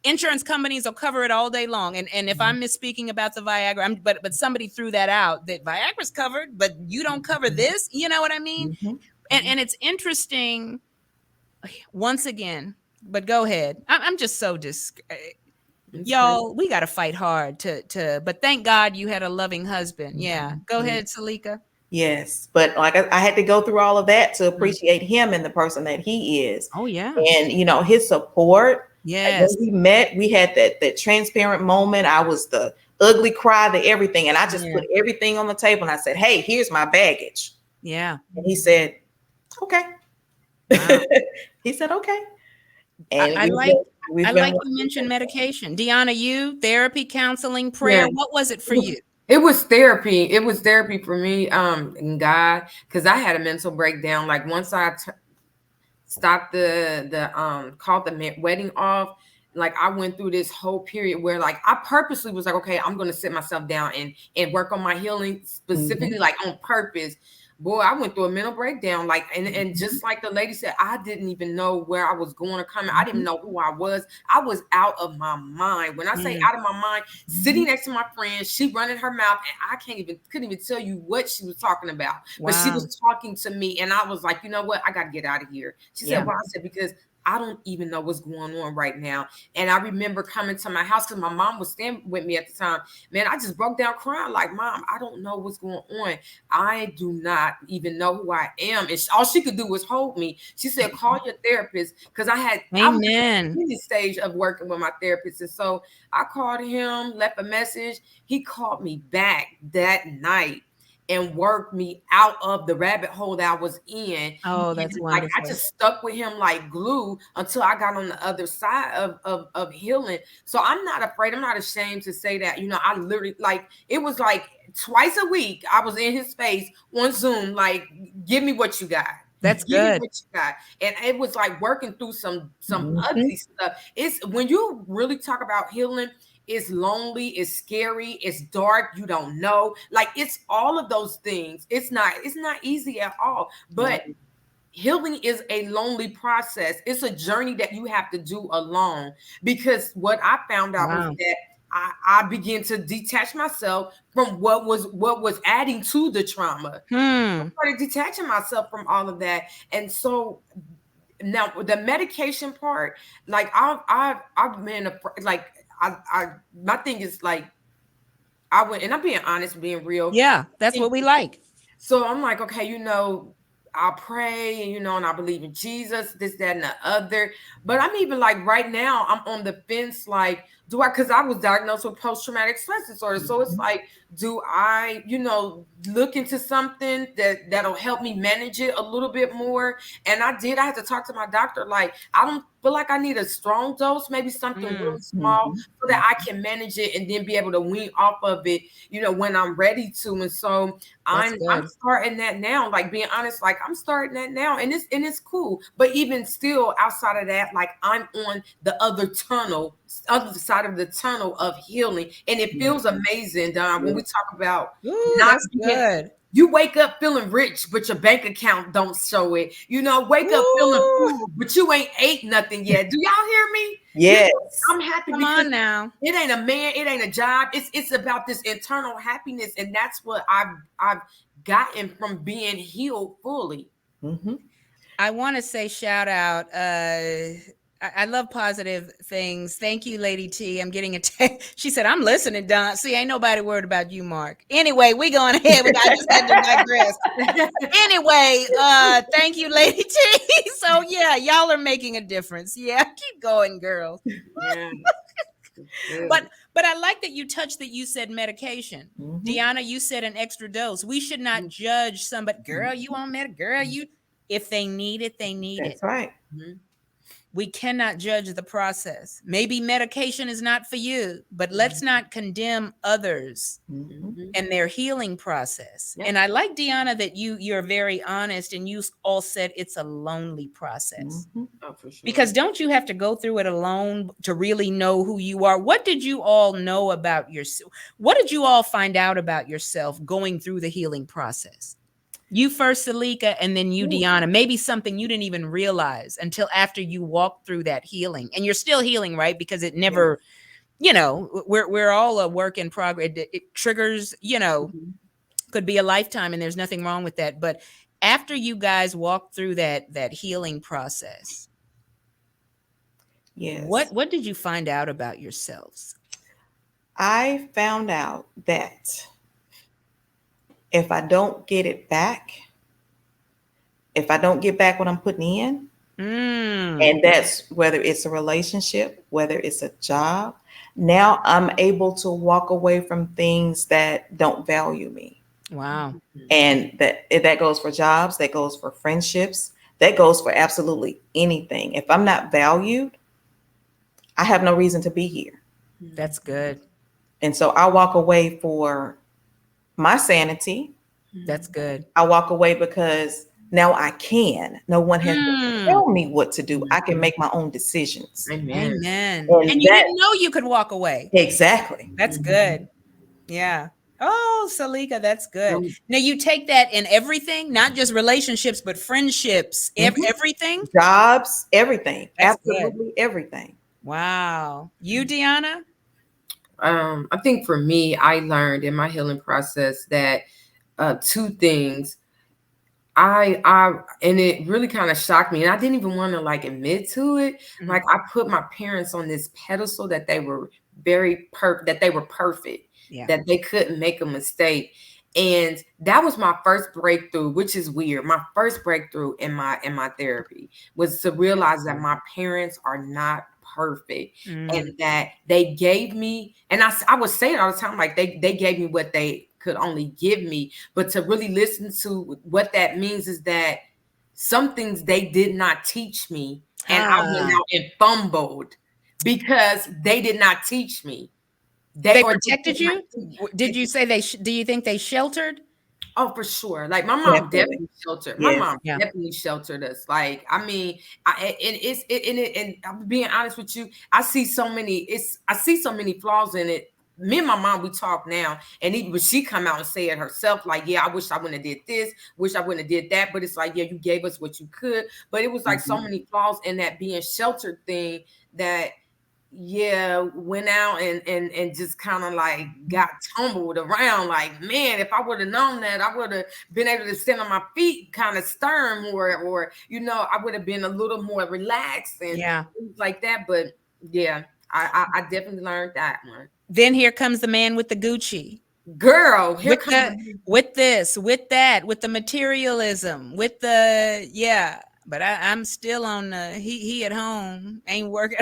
A: insurance companies will cover it all day long. And if I'm misspeaking about the Viagra, but somebody threw that out, that Viagra's covered, but you don't cover this. You know what I mean? And it's interesting. Once again, but go ahead. I'm just so y'all, we got to fight hard but thank God you had a loving husband. Yeah. Go ahead, Selika.
B: Yes. But like I had to go through all of that to appreciate him and the person that he is.
A: Oh, yeah.
B: And, his support.
A: Yes.
B: When we met, we had that transparent moment. I was the ugly cry, the everything. And I just put everything on the table and I said, hey, here's my baggage.
A: Yeah.
B: And he said, okay. Wow. He said, okay. And
A: I like you mentioned medication. Diona, you, therapy, counseling, prayer. Yeah. What was it for you?
C: It was therapy. It was therapy for me, in God, because I had a mental breakdown. Like once I stopped called the wedding off, like I went through this whole period where like I purposely was like, okay, I'm going to sit myself down and work on my healing specifically, like on purpose. Boy, I went through a mental breakdown, like, and just like the lady said, I didn't even know where I was going or coming. I didn't know who I was. I was out of my mind. When I say out of my mind, sitting next to my friend, she running her mouth, and I couldn't even tell you what she was talking about. Wow. But she was talking to me, and I was like, you know what? I got to get out of here. She said, why? I said, because I don't even know what's going on right now. And I remember coming to my house because my mom was staying with me at the time. Man, I just broke down crying like, Mom, I don't know what's going on. I do not even know who I am. And all she could do was hold me. She said, call your therapist, because I was in the stage of working with my therapist. And so I called him, left a message. He called me back that night and worked me out of the rabbit hole that I was in.
A: Oh, that's wonderful.
C: Like I just stuck with him like glue until I got on the other side of healing. So I'm not afraid. I'm not ashamed to say that. I literally, like, it was like twice a week I was in his face on Zoom, like, give me what you got.
A: That's good.
C: What you got. And it was like working through some ugly stuff. It's when you really talk about healing, it's lonely, it's scary, it's dark, you don't know. Like, it's all of those things. It's not easy at all. But healing is a lonely process. It's a journey that you have to do alone. Because what I found out was that I began to detach myself from what was adding to the trauma. I started detaching myself from all of that. And so now the medication part, like I've been like my thing is like I went, and I'm being honest, being real.
A: Yeah, that's what we like.
C: So I'm like, okay, I pray, and I believe in Jesus, this, that, and the other. But I'm even like right now, I'm on the fence. Like, because I was diagnosed with post-traumatic stress disorder. So it's like, do I, look into something that'll help me manage it a little bit more? And I had to talk to my doctor. Like, I don't feel like I need a strong dose, maybe something really small, so that I can manage it and then be able to wean off of it, when I'm ready to. And so I'm starting that now. Like, being honest, like, I'm starting that now, and it's cool. But even still, outside of that, like, I'm on the other side of the tunnel of healing, and it feels amazing, Don. When we talk about
A: that's good.
C: You wake up feeling rich, but your bank account don't show it. Wake up feeling full, but you ain't ate nothing yet. Do y'all hear me?
B: Yes.
C: I'm happy because
A: now.
C: It ain't a man, it ain't a job. It's about this internal happiness, and that's what I've gotten from being healed fully.
B: Mm-hmm.
A: I want to say shout out. I love positive things. Thank you, Lady T. I'm getting a text. She said, I'm listening, Don. See, ain't nobody worried about you, Mark. Anyway, we going ahead. I just had to digress. Anyway, thank you, Lady T. So, yeah, y'all are making a difference. Yeah, keep going, girls.
C: Yeah.
A: But I like that you touched that you said medication.
B: Mm-hmm.
A: Diona, you said an extra dose. We should not judge somebody. Girl, you on girl, you. If they need it, they need
B: That's
A: it.
B: right.
C: Mm-hmm.
A: We cannot judge the process. Maybe medication is not for you, but let's not condemn others and their healing process.
C: Yep.
A: And I like, Diona, that you're very honest, and you all said it's a lonely process.
B: Mm-hmm.
C: Oh, for sure.
A: Because don't you have to go through it alone to really know who you are? What did you all know about yourself? What did you all find out about yourself going through the healing process? You first, Selika, and then you, Diona. Maybe something you didn't even realize until after you walked through that healing. And you're still healing, right? Because it never, we're all a work in progress. It triggers, could be a lifetime, and there's nothing wrong with that. But after you guys walked through that healing process,
B: yes,
A: what did you find out about yourselves?
B: I found out that if I don't get it back, if I don't get back what I'm putting in, and that's whether it's a relationship, whether it's a job, now I'm able to walk away from things that don't value me.
A: Wow.
B: And that goes for jobs, that goes for friendships, that goes for absolutely anything. If I'm not valued, I have no reason to be here.
A: That's good.
B: And so I walk away for my sanity.
A: That's good.
B: I walk away because now I can. No one has to tell me what to do. I can make my own decisions.
C: Amen.
A: And you didn't know you could walk away.
B: Exactly.
A: That's good. Yeah. Oh, Selika, that's good. Now you take that in everything, not just relationships, but friendships, everything.
B: Jobs, everything.
A: That's
B: absolutely
A: good.
B: Everything.
A: Wow. You, Diona?
C: I think for me, I learned in my healing process that two things. And it really kind of shocked me, and I didn't even want to admit to it. Like, I put my parents on this pedestal that they were that they were perfect, that they couldn't make a mistake. And that was my first breakthrough, which is weird. My first breakthrough in my therapy was to realize that my parents are not perfect, and that they gave me, and I would say it all the time, like they gave me what they could only give me. But to really listen to what that means is that some things they did not teach me, and I went out and fumbled because they did not teach me.
A: They protected you? Did you say do you think they sheltered?
C: Oh, for sure. Like, my mom definitely sheltered. My mom definitely sheltered us. Like, I mean, and I'm being honest with you, I see so many flaws in it. Me and my mom, we talk now, and even when she come out and say it herself, like, yeah, I wish I wouldn't have did this, wish I wouldn't have did that. But it's like, yeah, you gave us what you could. But it was like so many flaws in that being sheltered thing that, went out and just kind of like got tumbled around. Like, man, if I would have known that, I would have been able to stand on my feet kind of stern more, or I would have been a little more relaxed and things like that. But yeah, I definitely learned that one.
A: Then here comes the man with the Gucci.
C: Girl,
A: with this, with that, with the materialism, with the But I'm still on he at home ain't working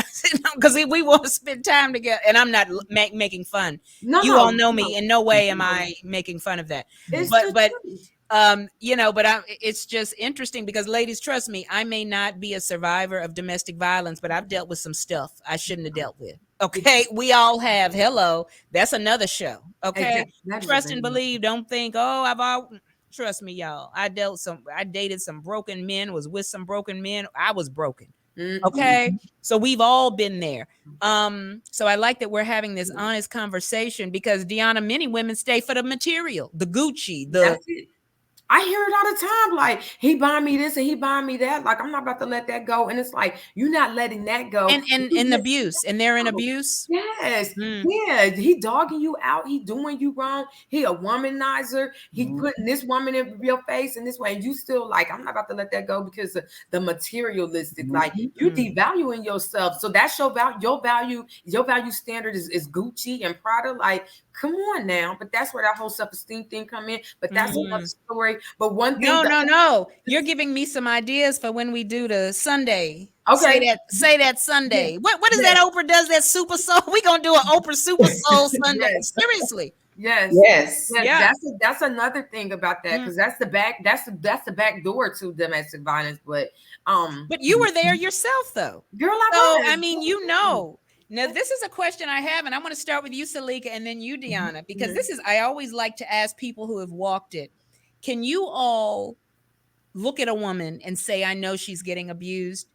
A: because we want to spend time together. And I'm not making fun.
C: No,
A: You all know
C: no,
A: me. In no way am
C: no.
A: I making fun of that.
C: It's
A: But
C: the
A: but
C: truth.
A: but it's just interesting because, ladies, trust me, I may not be a survivor of domestic violence, but I've dealt with some stuff I shouldn't have dealt with. Okay, we all have. Hello, that's another show. Okay,
C: Exactly. That is a
A: trust and
C: very
A: believe. Don't think, oh, I've all. Trust me, y'all. I dated some broken men. Was with some broken men. I was broken. Okay, so we've all been there. So I like that we're having this honest conversation because, Diona, many women stay for the material, the Gucci, the
C: That's it. I hear it all the time. Like, he buying me this and he buying me that. Like, I'm not about to let that go. And it's like, you're not letting that go.
A: and abuse, and they're in abuse.
C: Yes. Yeah. He dogging you out. He doing you wrong. He a womanizer. He putting this woman in your face in this way. And you still like, I'm not about to let that go because of the materialistic. Like, you devaluing yourself. So that's your value. Your value standard is Gucci and Prada. Like, come on now. But that's where that whole self-esteem thing come in. But that's another story. But one thing
A: No. You're giving me some ideas for when we do the Sunday.
C: Okay.
A: Say that Sunday.
C: Yes.
A: What is that Oprah does that Super Soul? We gonna do an Oprah Super Soul Sunday.
C: Yes.
A: Seriously.
C: Yes.
A: Yeah.
C: That's another thing about that because that's the back door to domestic violence. But
A: you were there yourself though.
C: Girl,
A: I mean, Now, this is a question I have, and I want to start with you, Selika, and then you, Diona, because I always like to ask people who have walked it. Can you all look at a woman and say, I know she's getting abused?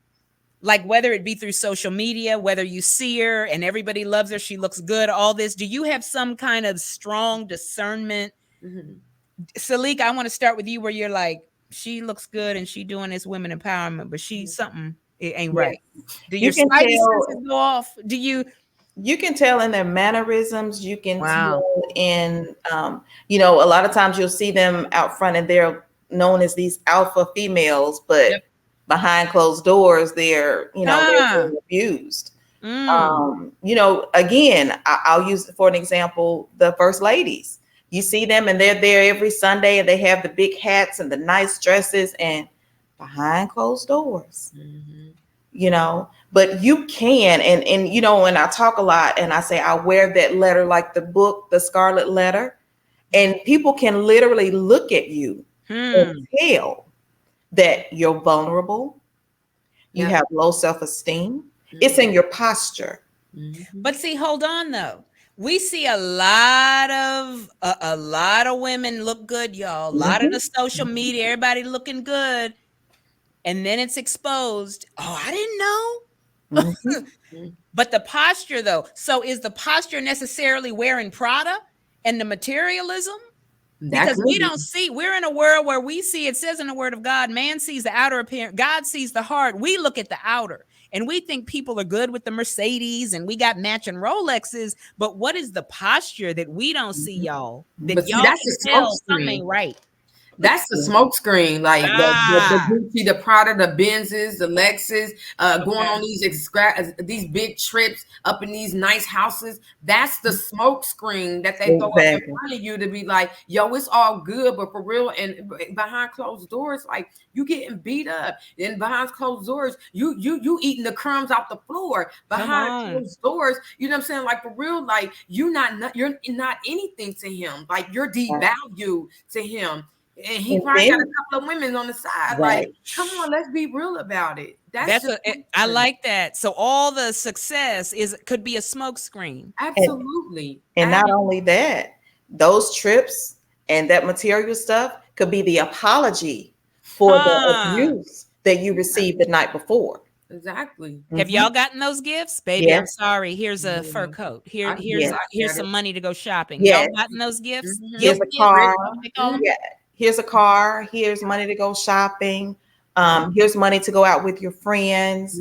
A: Like, whether it be through social media, whether you see her and everybody loves her, she looks good, all this. Do you have some kind of strong discernment? Selika, I want to start with you where you're like, she looks good and she doing this women empowerment, but she's something, it ain't right. Do your spidey senses go off? Do
B: you can tell in their mannerisms. You can tell in, a lot of times you'll see them out front and they're known as these alpha females, but behind closed doors, they're being abused. Again, I'll use for an example, the first ladies. You see them and they're there every Sunday and they have the big hats and the nice dresses and behind closed doors. But you can, and and I talk a lot and I say I wear that letter like the book, the Scarlet Letter, and people can literally look at you and tell that you're vulnerable, you have low self-esteem. It's in your posture.
A: But see, hold on though. We see a lot of women look good, y'all. A lot of the social media, everybody looking good. And then it's exposed. Oh, I didn't know. But the posture though. So is the posture necessarily wearing Prada and the materialism? Because we're in a world where we see, it says in the word of God, man sees the outer appearance, God sees the heart. We look at the outer and we think people are good with the Mercedes and we got matching Rolexes. But what is the posture that we don't see, y'all? That y'all
C: that's
A: can
C: the
A: tell
C: smoke
A: something
C: screen.
A: ain't right.
C: That's the smoke screen, like the Gucci, the Prada, the Benzes, the Lexus, going on these big trips up in these nice houses. That's the smoke screen that they throw up in front of you to be like, yo, it's all good, but for real, and behind closed doors, like you getting beat up, and behind closed doors, you eating the crumbs off the floor behind closed doors. You know what I'm saying? Like for real, like you're not anything to him. Like you're devalued to him. And he probably got a couple of women on the side. Like, come on, let's be real about it.
A: I like that. So all the success could be a smoke screen.
C: Absolutely.
B: And not only that, those trips and that material stuff could be the apology for the abuse that you received the night before.
C: Exactly.
A: Have y'all gotten those gifts? Baby, I'm sorry. Here's a fur coat. Here's some money to go shopping. Y'all gotten those gifts?
B: Here's a car. Here's a car. Here's money to go shopping. Here's money to go out with your friends.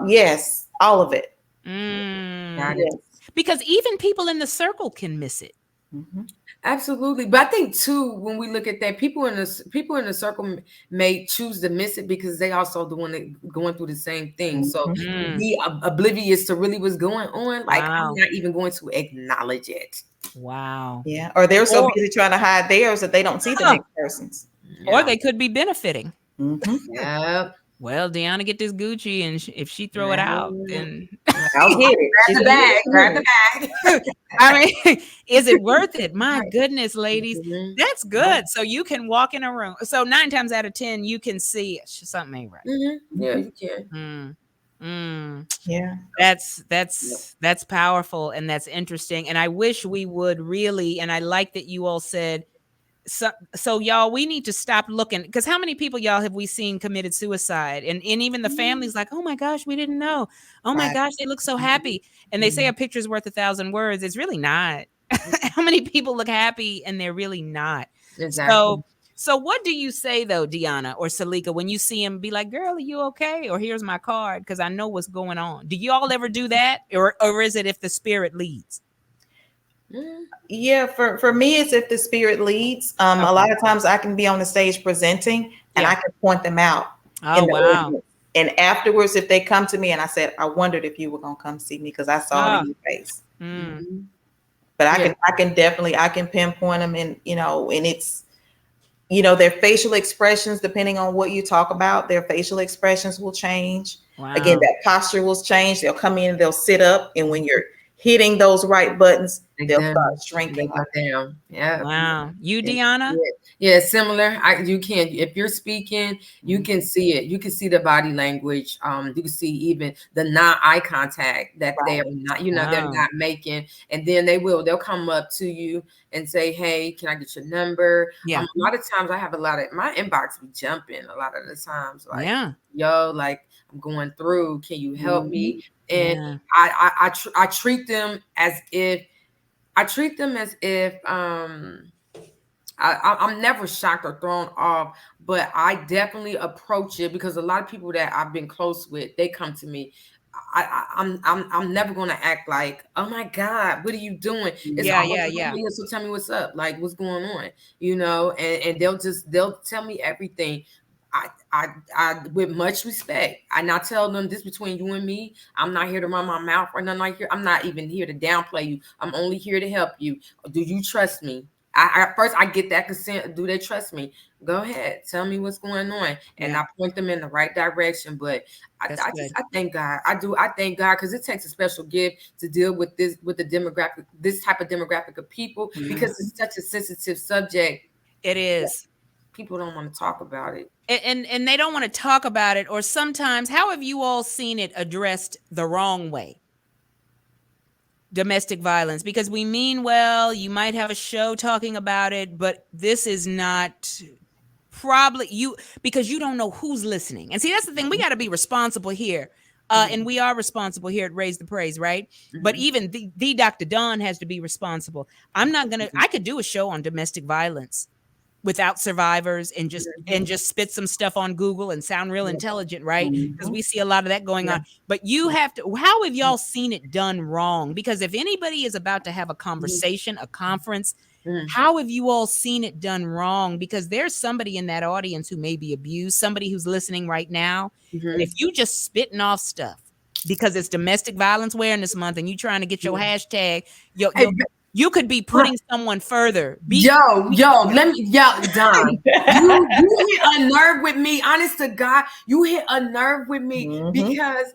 B: Yes, all of it.
C: Yes.
A: Because even people in the circle can miss it.
C: Absolutely. But I think too, when we look at that, people in the circle may choose to miss it because they also going through the same thing. So be oblivious to really what's going on. Like I'm not even going to acknowledge it.
A: Wow.
B: Yeah. Or they're so busy trying to hide theirs that they don't see the next person's.
A: Or they could be benefiting.
C: Yeah.
A: Well, Diona, get this Gucci, and if she throw it out, then
B: I'll get it.
C: Grab the bag. Grab the bag.
A: I mean, is it worth it? My goodness, ladies,
C: Mhm.
A: that's good. So you can walk in a room. So 9 times out of 10, you can see something ain't right.
C: Yeah, you can.
B: Yeah.
A: That's powerful, and that's interesting. And I wish we would really, and I like that you all said, so y'all, we need to stop looking, because how many people, y'all, have we seen committed suicide, and even the families like, oh my gosh, we didn't know, oh my
B: Right.
A: gosh, they look so happy, and they say a picture's worth 1,000 words. It's really not. How many people look happy and they're really not?
C: Exactly.
A: So what do you say though, Diona or Selika, when you see him, be like, girl, are you okay? Or here's my card, because I know what's going on. Do you all ever do that? Or is it if the spirit leads?
B: Yeah, for me, it's if the spirit leads. A lot of times I can be on the stage presenting and I can point them out in
A: Oh,
B: the
A: wow.
B: audience. And afterwards, if they come to me and I said, I wondered if you were gonna come see me because I saw it in your face. But I can definitely pinpoint them, and and it's their facial expressions, depending on what you talk about, their facial expressions will change.
A: Wow.
B: Again, that posture will change. They'll come in, they'll sit up, and when you're hitting those right buttons, they'll start shrinking.
C: Down. Yeah.
A: Wow. You, Diona?
C: Yeah, similar. You can, if you're speaking, you can see it. You can see the body language. You can see even the non-eye contact that they are not, they're not making. And then they'll come up to you and say, hey, can I get your number?
A: Yeah.
C: A lot of times I have my inbox be jumping a lot of the times. Like, yo, like, I'm going through, can you help me? And I treat them as if I'm never shocked or thrown off, but I definitely approach it, because a lot of people that I've been close with, they come to me. I'm never gonna act like, oh my God, what are you doing? It's almost so tell me what's up, like what's going on, and they'll tell me everything. I with much respect, and I tell them, this between you and me. I'm not here to run my mouth or nothing like here. I'm not even here to downplay you. I'm only here to help you. Do you trust me? First I get that consent. Do they trust me? Go ahead, tell me what's going on, and I point them in the right direction. But I thank God. I thank God, because it takes a special gift to deal with this type of demographic of people, because it's such a sensitive subject.
A: It is.
C: People don't want to talk about it.
A: And they don't want to talk about it. Or sometimes, how have you all seen it addressed the wrong way? Domestic violence, because we mean well, you might have a show talking about it, but this is not probably because you don't know who's listening. And see, that's the thing, we got to be responsible here. And we are responsible here at Raise the Praise, right? But even the Dr. Dawn has to be responsible. I could do a show on domestic violence without survivors and just spit some stuff on Google and sound real intelligent, right? Because we see a lot of that going on. But you have to, how have y'all seen it done wrong? Because if anybody is about to have a conversation, a conference, how have you all seen it done wrong? Because there's somebody in that audience who may be abused, somebody who's listening right now. And if you just spitting off stuff because it's Domestic Violence Awareness Month and you trying to get your hashtag, you could be putting someone further.
C: Don, you hit a nerve with me. Honest to God, you hit a nerve with me, because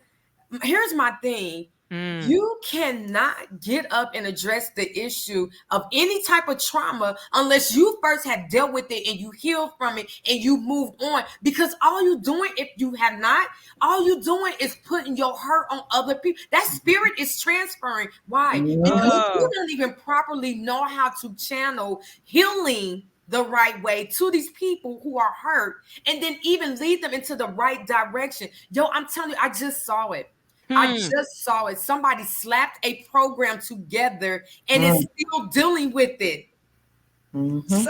C: here's my thing. You cannot get up and address the issue of any type of trauma unless you first have dealt with it and you healed from it and you moved on. Because all you doing, if you have not, all you doing is putting your hurt on other people. That spirit is transferring. Why? Because you don't even properly know how to channel healing the right way to these people who are hurt, and then even lead them into the right direction. Yo, I'm telling you, I just saw it. I just saw it. Somebody slapped a program together and is still dealing with it.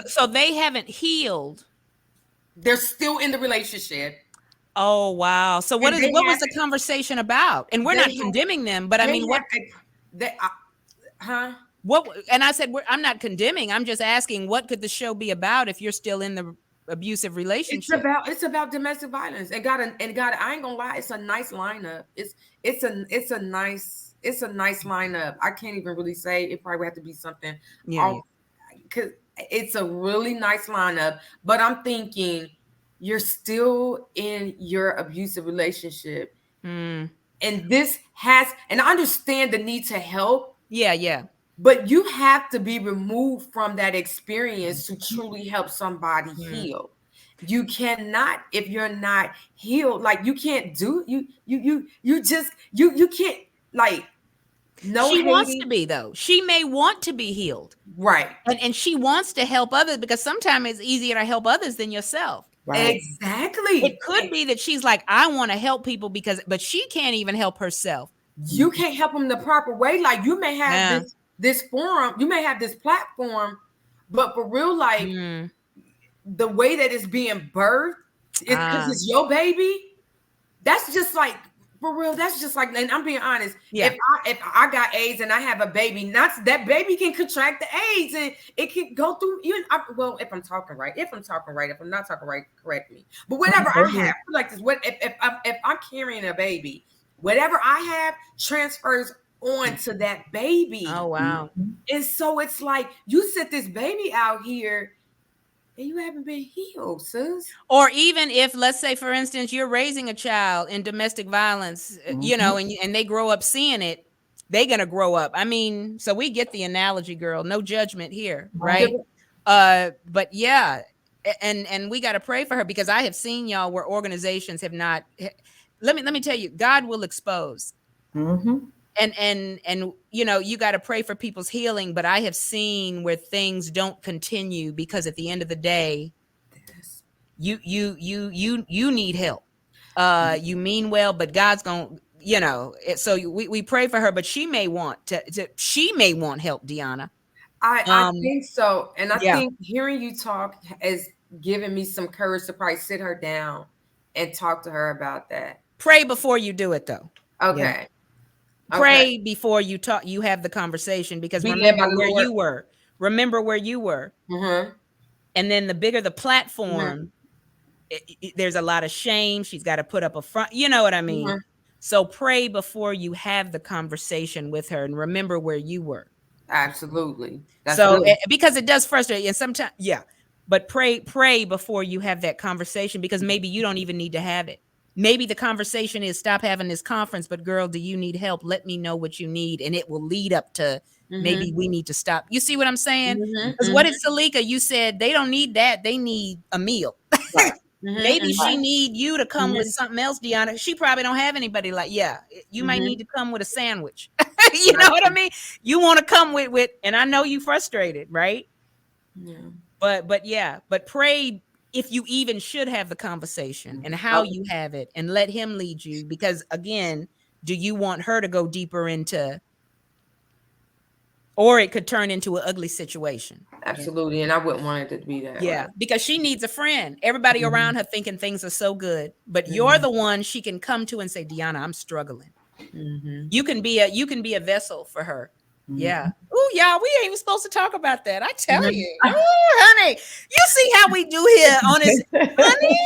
A: So they haven't healed.
C: They're still in the relationship.
A: Oh, wow. So what was the conversation about? And we're not condemning them, but I mean, what? What? And I said, I'm not condemning. I'm just asking, what could the show be about if you're still in the abusive relationship?
C: It's about domestic violence. And God, I ain't gonna lie, it's a nice lineup. It's a nice lineup. I can't even really say. It probably would have to be something. Because it's a really nice lineup. But I'm thinking, you're still in your abusive relationship.
A: Mm.
C: And and I understand the need to help,
A: Yeah.
C: but you have to be removed from that experience to truly help somebody
A: Mm.
C: heal. You cannot, if you're not healed, like you can't do you can't, like, no
A: She wants to
C: hating.
A: be, though. She may want to be healed.
C: Right.
A: And she wants to help others, because sometimes it's easier to help others than yourself.
B: Right.
A: It
C: Exactly.
A: could be that she's like, I want to help people but she can't even help herself.
C: You can't help them the proper way. Like, you may have
A: Yeah.
C: this forum, you may have this platform, but for real, like,
A: Mm.
C: the way that it's being birthed, it's because
A: Ah.
C: it's your baby. That's just like, for real, that's just like, and I'm being honest.
A: Yeah.
C: If I got AIDS and I have a baby, not that baby can contract the AIDS and it can go through you. Well, if I'm talking right, if I'm not talking right, correct me. But whatever I have, like this, what if I'm carrying a baby, whatever I have transfers on to that baby.
A: Oh, wow.
C: And so it's like, you set this baby out here and you haven't been healed, sis.
A: Or even if, let's say, for instance, you're raising a child in domestic violence, and they grow up seeing it, they're going to grow up. I mean, so we get the analogy, girl. No judgment here, right? But yeah, and we got to pray for her, because I have seen, y'all, where organizations have not. Let me tell you, God will expose.
B: Mm-hmm.
A: And you got to pray for people's healing, but I have seen where things don't continue because at the end of the day, you need help. You mean well, but God's going, so we pray for her, but she may want help, Diona.
C: I think so. And I
A: yeah.
C: think hearing you talk has given me some courage to probably sit her down and talk to her about that.
A: Pray before you do it, though.
C: Okay.
A: Pray before you talk, you have the conversation, because remember where you were.
C: Mm-hmm.
A: And then the bigger the platform, there's a lot of shame. She's got to put up a front. You know what I mean?
C: Mm-hmm.
A: So pray before you have the conversation with her, and remember where you were.
C: Absolutely.
A: That's so good. Because it does frustrate you, and sometimes, but pray before you have that conversation, because maybe you don't even need to have it. Maybe the conversation is, stop having this conference, but girl, do you need help? Let me know what you need. And it will lead up to maybe we need to stop. You see what I'm saying? Because what is Selika? You said they don't need that. They need a meal.
B: Right.
A: Maybe she need you to come with something else, Diona. She probably don't have anybody like, you might need to come with a sandwich. You know what I mean? You want to come with, and I know you frustrated, right?
C: Yeah.
A: But pray if you even should have the conversation, and how you have it, and let him lead you. Because again, do you want her to go deeper into, or it could turn into an ugly situation?
C: Absolutely. And I wouldn't want it to be that way.
A: Because she needs a friend. Everybody around her thinking things are so good, but you're the one she can come to and say, Diona, I'm struggling. You can be a vessel for her. Yeah. Oh, y'all, we ain't even supposed to talk about that. I tell you. Oh, honey, you see how we do here on this, honey?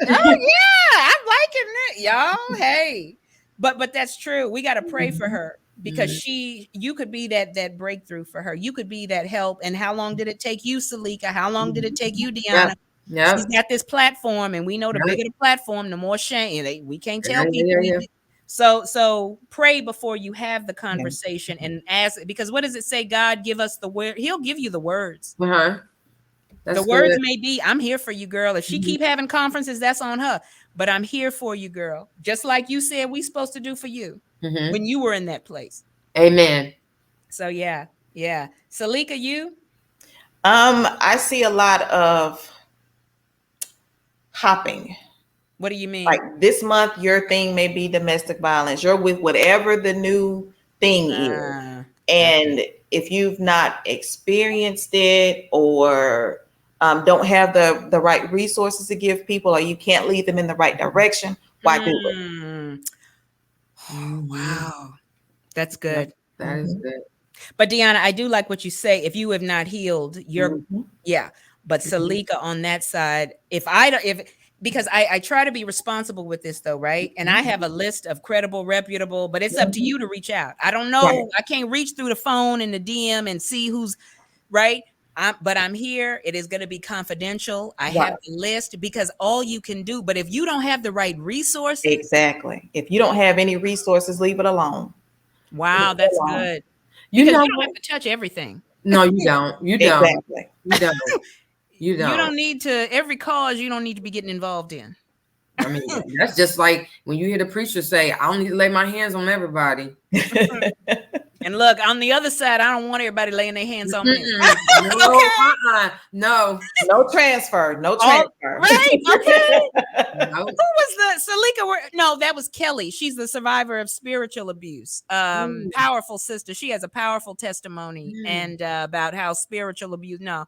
A: Oh, yeah, I'm liking it, y'all. Hey, but that's true. We got to pray for her, because you could be that breakthrough for her. You could be that help. And how long did it take you, Selika? How long did it take you, Diona?
C: Yeah.
A: She's got this platform, and we know the bigger the platform, the more shame. We can't tell people. So pray before you have the conversation, and ask, because what does it say? God give us the word. He'll give you the words.
C: That's
A: the words may be, I'm here for you, girl. If she keep having conferences, that's on her. But I'm here for you, girl. Just like you said we supposed to do for you when you were in that place.
C: Amen.
A: So yeah. Selika, you?
B: I see a lot of hopping.
A: What do you mean?
B: Like this month, your thing may be domestic violence. You're with whatever the new thing is. And if you've not experienced it, or don't have the right resources to give people, or you can't lead them in the right direction, why do it?
A: Oh, wow. That's good.
C: That is good.
A: But Diona, I do like what you say. If you have not healed, you're But Selika, on that side, because I try to be responsible with this, though, right? And I have a list of credible, reputable, but it's up to you to reach out. I don't know. I can't reach through the phone and the DM and see who's right. but I'm here. It is going to be confidential. I have the list because all you can do. But if you don't have the right resources,
B: exactly. If you don't have any resources, leave it alone.
A: Wow, that's good.
C: You
A: Because
C: know
A: you don't
C: what?
A: have to touch everything.
C: No, you don't. You don't.
B: Exactly.
C: You don't. You
A: You
C: don't.
A: don't need to every cause you don't need to be getting involved in.
C: I mean, that's just like when you hear the preacher say, I don't need to lay my hands on everybody.
A: And look, on the other side, I don't want everybody laying their hands on me.
C: No.
B: No transfer. No transfer.
A: Right? Okay.
C: No.
A: Who was the Selika? No, that was Kelly. She's the survivor of spiritual abuse. Powerful sister. She has a powerful testimony and about how spiritual abuse. No,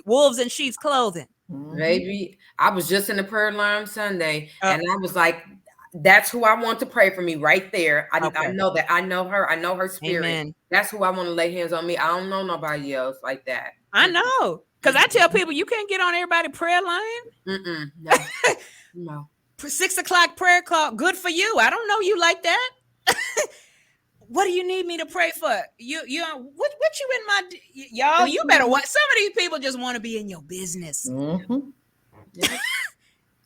A: wolves in sheep's clothing.
C: Baby, I was just in the prayer line Sunday, and I was like, that's who I want to pray for me right there. I know that. I know her. I know her spirit.
A: Amen.
C: That's who I want to lay hands on me. I don't know nobody else like that.
A: I know. Because I tell people, you can't get on everybody's prayer line.
C: No. No.
A: 6 o'clock prayer call. Good for you. I don't know you like that. What do you need me to pray for? What you in my y'all? You better watch. Some of these people just want to be in your business. And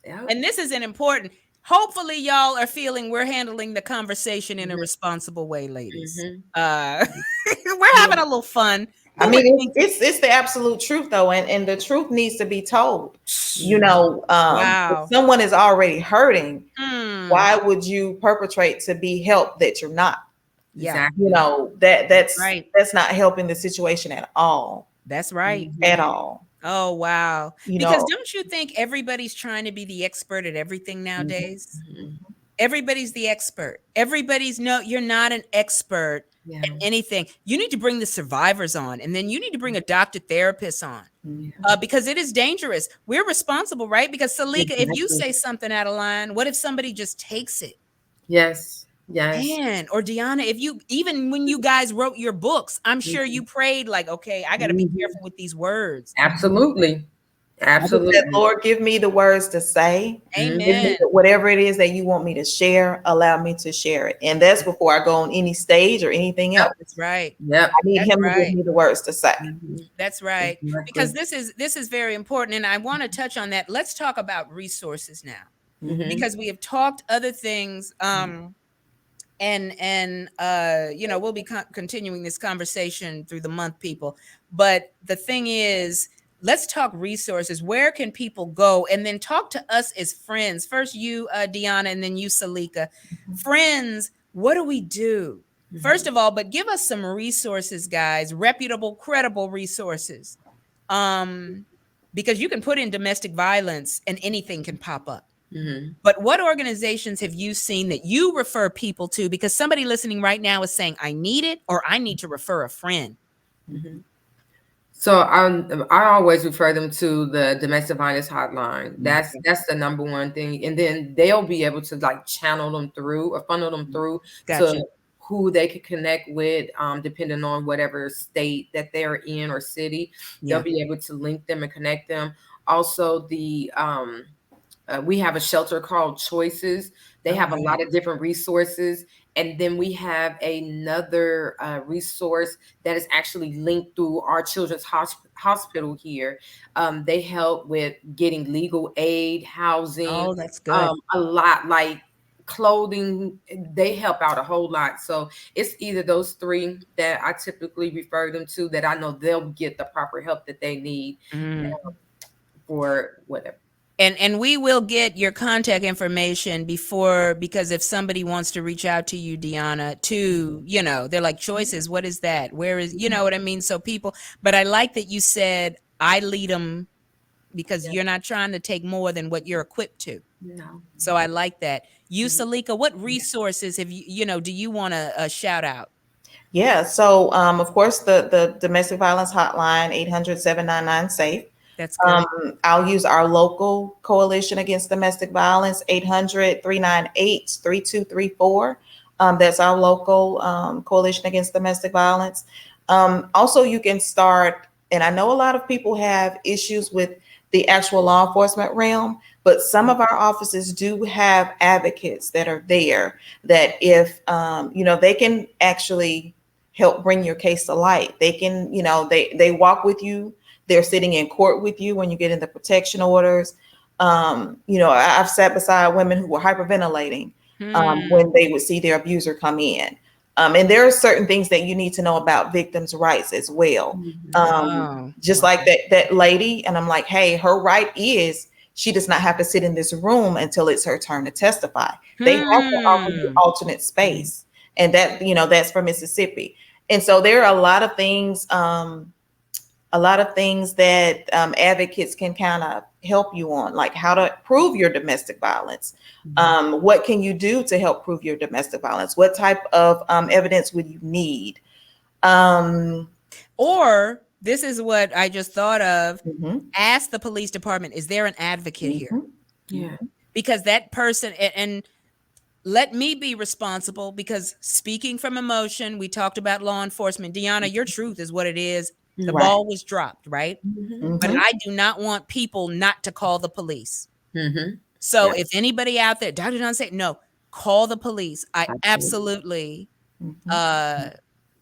A: this isn't important. Hopefully, y'all are feeling we're handling the conversation in a responsible way, ladies. We're having a little fun.
B: I mean, it's the absolute truth, though, and the truth needs to be told. You know, if someone is already hurting, why would you perpetrate to be helped that you're not?
A: Yeah,
B: you know, that's
A: right.
B: That's not helping the situation at all.
A: That's right.
B: At all.
A: Oh, wow.
B: Because
A: don't you think everybody's trying to be the expert at everything nowadays? Everybody's the expert. You're not an expert at anything. You need to bring the survivors on, and then you need to bring a doctor therapist on because it is dangerous. We're responsible, right? Because Selika, if you say something out of line, what if somebody just takes it?
C: Yes.
A: Man, or Diona, even when you guys wrote your books, I'm sure you prayed like, okay, I got to be careful with these words.
C: Absolutely. Absolutely.
B: Lord, give me the words to say.
A: Amen.
B: Whatever it is that you want me to share, allow me to share it. And that's before I go on any stage or anything else.
A: That's right.
C: Yep.
B: I need him to give me the words to say.
A: That's right. Because this is very important. And I want to touch on that. Let's talk about resources now. Because we have talked other things. And we'll be continuing this conversation through the month, people. But the thing is, let's talk resources. Where can people go? And then talk to us as friends. First you, Diona, and then you, Selika. Friends, what do we do? First of all, but give us some resources, guys. Reputable, credible resources. Because you can put in domestic violence and anything can pop up. But what organizations have you seen that you refer people to? Because somebody listening right now is saying, I need it, or I need to refer a friend.
C: So I always refer them to the domestic violence hotline. That's the number one thing. And then they'll be able to like channel them through or funnel them through to who they could connect with, depending on whatever state that they're in or city. They'll be able to link them and connect them. Also, we have a shelter called Choices. They have a lot of different resources. And then we have another resource that is actually linked through our children's hospital here. They help with getting legal aid, housing.
A: Oh, that's good.
C: A lot, like clothing. They help out a whole lot. So it's either those three that I typically refer them to that I know they'll get the proper help that they need for whatever.
A: And we will get your contact information because if somebody wants to reach out to you, Diona, they're like, Choices, what is that? Where is, you know what I mean? So but I like that you said, I lead them because you're not trying to take more than what you're equipped to.
C: No.
A: So I like that. You, Selika, what resources have do you want to shout out?
B: Yeah. So, of course, the domestic violence hotline, 800-799-SAFE.
A: That's good.
B: I'll use our local coalition against domestic violence, 800-398-3234. That's our local coalition against domestic violence. Also, you can start, and I know a lot of people have issues with the actual law enforcement realm, but some of our offices do have advocates that are there that if, they can actually help bring your case to light. They can, they walk with you they're sitting in court with you when you get in the protection orders. I've sat beside women who were hyperventilating when they would see their abuser come in. And there are certain things that you need to know about victims' rights as well. Just like that lady, and I'm like, hey, her right is she does not have to sit in this room until it's her turn to testify. They have to offer you alternate space, and that's for Mississippi. And so there are a lot of things that advocates can kind of help you on, like how to prove your domestic violence. What can you do to help prove your domestic violence? What type of evidence would you need?
A: Or this is what I just thought of. Ask the police department, is there an advocate here?
C: Yeah.
A: Because that person, and let me be responsible, because speaking from emotion, we talked about law enforcement. Diona, your truth is what it is. The ball was dropped, right? But I do not want people not to call the police. So if anybody out there, Dr. Dunn said, no, call the police. I absolutely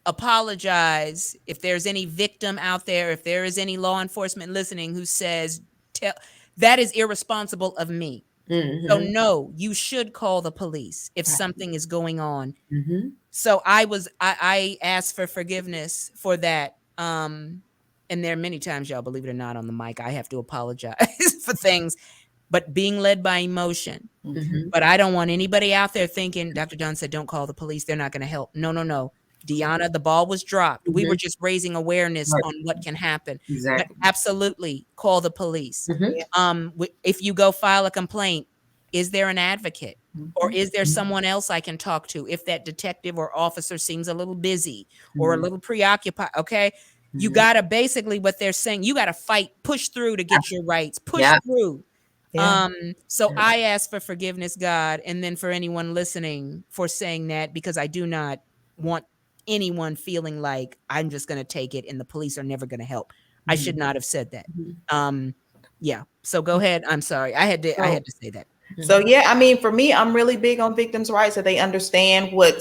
A: apologize if there's any victim out there, if there is any law enforcement listening who says, that is irresponsible of me. So no, you should call the police if something is going on. So I asked for forgiveness for that. And there are many times, y'all, believe it or not, on the mic, I have to apologize for things, but being led by emotion. But I don't want anybody out there thinking, Dr. Dunn said, don't call the police, they're not going to help. No. Diona, the ball was dropped. We were just raising awareness on what can happen. But absolutely call the police. If you go file a complaint, is there an advocate? Or is there someone else I can talk to if that detective or officer seems a little busy or a little preoccupied? Okay. You got to basically, what they're saying, you got to fight, push through to get your rights, push through. So I ask for forgiveness, God, and then for anyone listening for saying that, because I do not want anyone feeling like I'm just going to take it and the police are never going to help. I should not have said that. So go ahead. I'm sorry. I had to say that.
B: So yeah, I mean, for me, I'm really big on victims' rights, that they understand what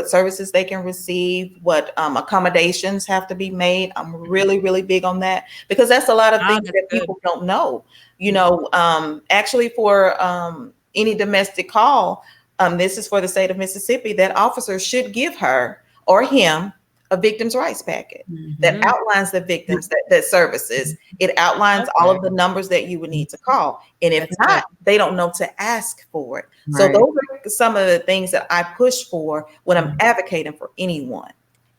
B: services they can receive, what accommodations have to be made. I'm really, really big on that, because that's a lot of things that people don't know. Actually, for any domestic call, this is for the state of Mississippi, that officer should give her or him a victims' rights packet that outlines the victims that services. It outlines all of the numbers that you would need to call. And if not, they don't know to ask for it. So those are some of the things that I push for when I'm advocating for anyone.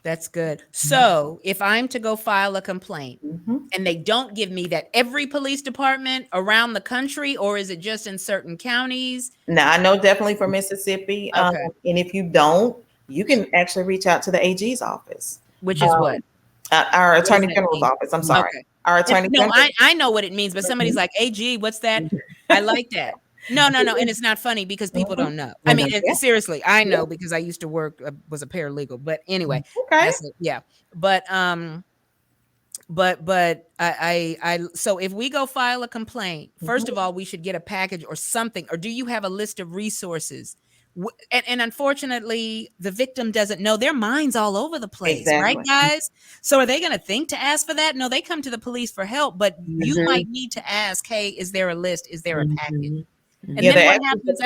A: That's good. So if I'm to go file a complaint and they don't give me that, every police department around the country, or is it just in certain counties?
B: Now, I know definitely for Mississippi. And if you don't, you can actually reach out to the AG's office.
A: Which is what?
B: Our Attorney General's office. I'm sorry. Our Attorney General.
A: I know what it means, but somebody's like, AG, what's that? I like that. No. And it's not funny because people don't know. I mean, seriously, I know because I used to work, was a paralegal, but anyway.
B: Okay.
A: But so if we go file a complaint, first of all, we should get a package or something, or do you have a list of resources? And unfortunately, the victim doesn't know. Their mind's all over the place, right, guys? So are they going to think to ask for that? No, they come to the police for help, but you might need to ask, hey, is there a list? Is there a package? And then what happens?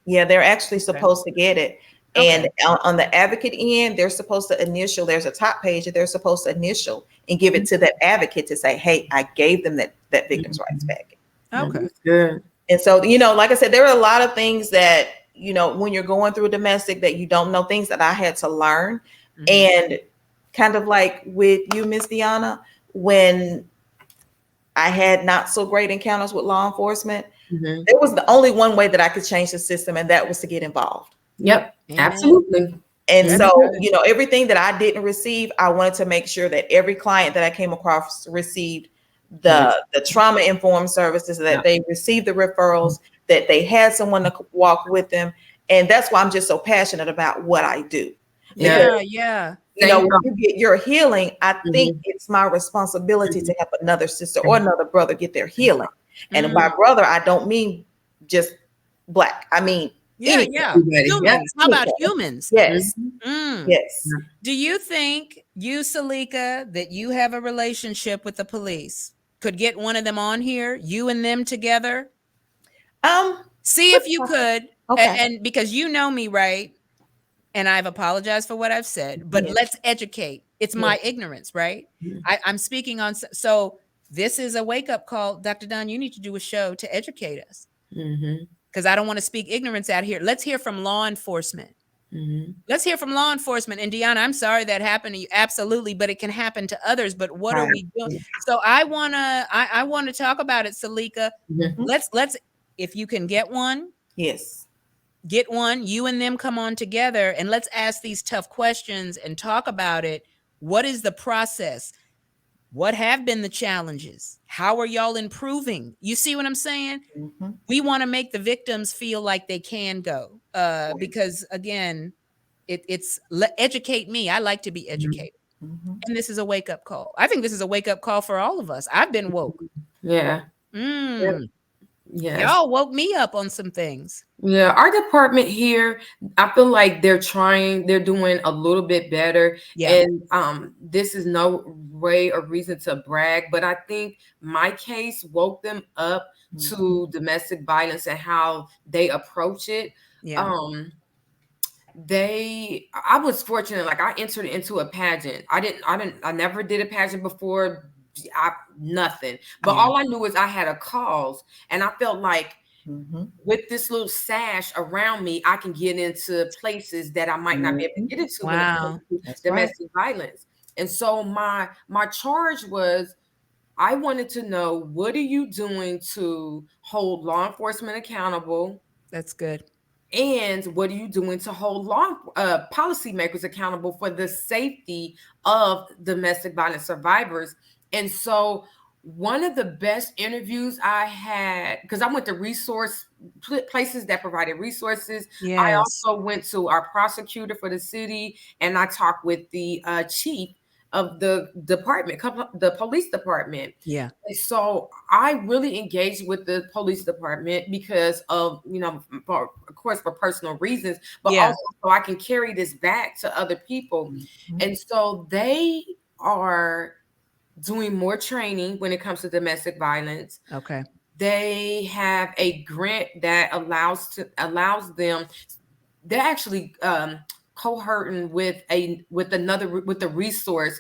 B: They're actually supposed to get it. And on the advocate end, they're supposed to initial. There's a top page that they're supposed to initial and give it to that advocate to say, hey, I gave them that victim's rights package.
A: Okay.
C: Good.
B: And so, like I said, there are a lot of things that, when you're going through a domestic that you don't know, things that I had to learn. And kind of like with you, Miss Diona, when I had not so great encounters with law enforcement, there was the only one way that I could change the system, and that was to get involved.
C: Yep, absolutely.
B: And so, everything that I didn't receive, I wanted to make sure that every client that I came across received the trauma-informed services, that they received the referrals, that they had someone to walk with them. And that's why I'm just so passionate about what I do. Because, when you get your healing, I think it's my responsibility to help another sister or another brother get their healing. And by brother, I don't mean just Black. I mean
A: Yeah, yeah.
C: Everybody. Yep.
A: Humans. How about humans?
B: Yes,
A: Mm.
B: yes.
A: Do you think you, Selika, that you have a relationship with the police could get one of them on here, you and them together?
B: Um,
A: See if you could.
B: okay.
A: And because you know me, right? And I've apologized for what I've said, but
B: Yes.
A: let's educate. It's
B: Yes.
A: my ignorance, right?
C: Mhm.
A: I'm speaking on, so this is a wake up call. Dr. Dunn, you need to do a show to educate us
C: Mhm.
A: because I don't want to speak ignorance out here. Let's hear from law enforcement.
C: Mhm.
A: Let's hear from law enforcement. And Diona, I'm sorry that happened to you. Absolutely, but it can happen to others. But what are
B: Right.
A: we doing? So I wanna talk about it, Selika.
C: Mhm.
B: Mhm.
A: Let's if you can
B: Yes.
A: get one, you and them come on together and let's ask these tough questions and talk about it. What is the process? What have been the challenges? How are y'all improving? You see what I'm saying?
B: Mhm.
A: We want to make the victims feel like they can go. Because again, educate me. I like to be educated.
B: Mhm.
A: And this is a wake up call. I think this is a wake up call for all of us. I've been woke.
C: Yeah. Yep.
A: Mm,
C: Yes.
A: y'all woke me up on some things.
C: Yeah, our department here, I feel like they're doing a little bit better.
A: Yeah.
C: And this is no way or reason to brag, but I think my case woke them up
B: Mhm.
C: to domestic violence and how they approach it.
A: Yeah.
C: Um I was fortunate, like I entered into a pageant. I never did a pageant before. Nothing. But
A: Yeah.
C: all I knew is I had a cause, and I felt like
B: Mhm.
C: with this little sash around me, I can get into places that I might not be able to
B: Mhm.
C: get into when it comes
A: Wow.
C: to
B: That's right.
C: domestic violence. And so my charge was I wanted to know, what are you doing to hold law enforcement accountable?
A: That's good.
C: And what are you doing to hold policymakers accountable for the safety of domestic violence survivors? And so, one of the best interviews I had, because I went to places that provided resources. I
A: Yes.
C: also went to our prosecutor for the city, and I talked with the chief of the the police department.
A: Yeah.
C: And so I really engaged with the police department because of, of course, for personal reasons, but
A: Yeah.
C: also so I can carry this back to other people.
B: Mhm.
C: And so they are doing more training when it comes to domestic violence.
A: Okay.
C: They have a grant that allows them. They're actually cohorting with the resource.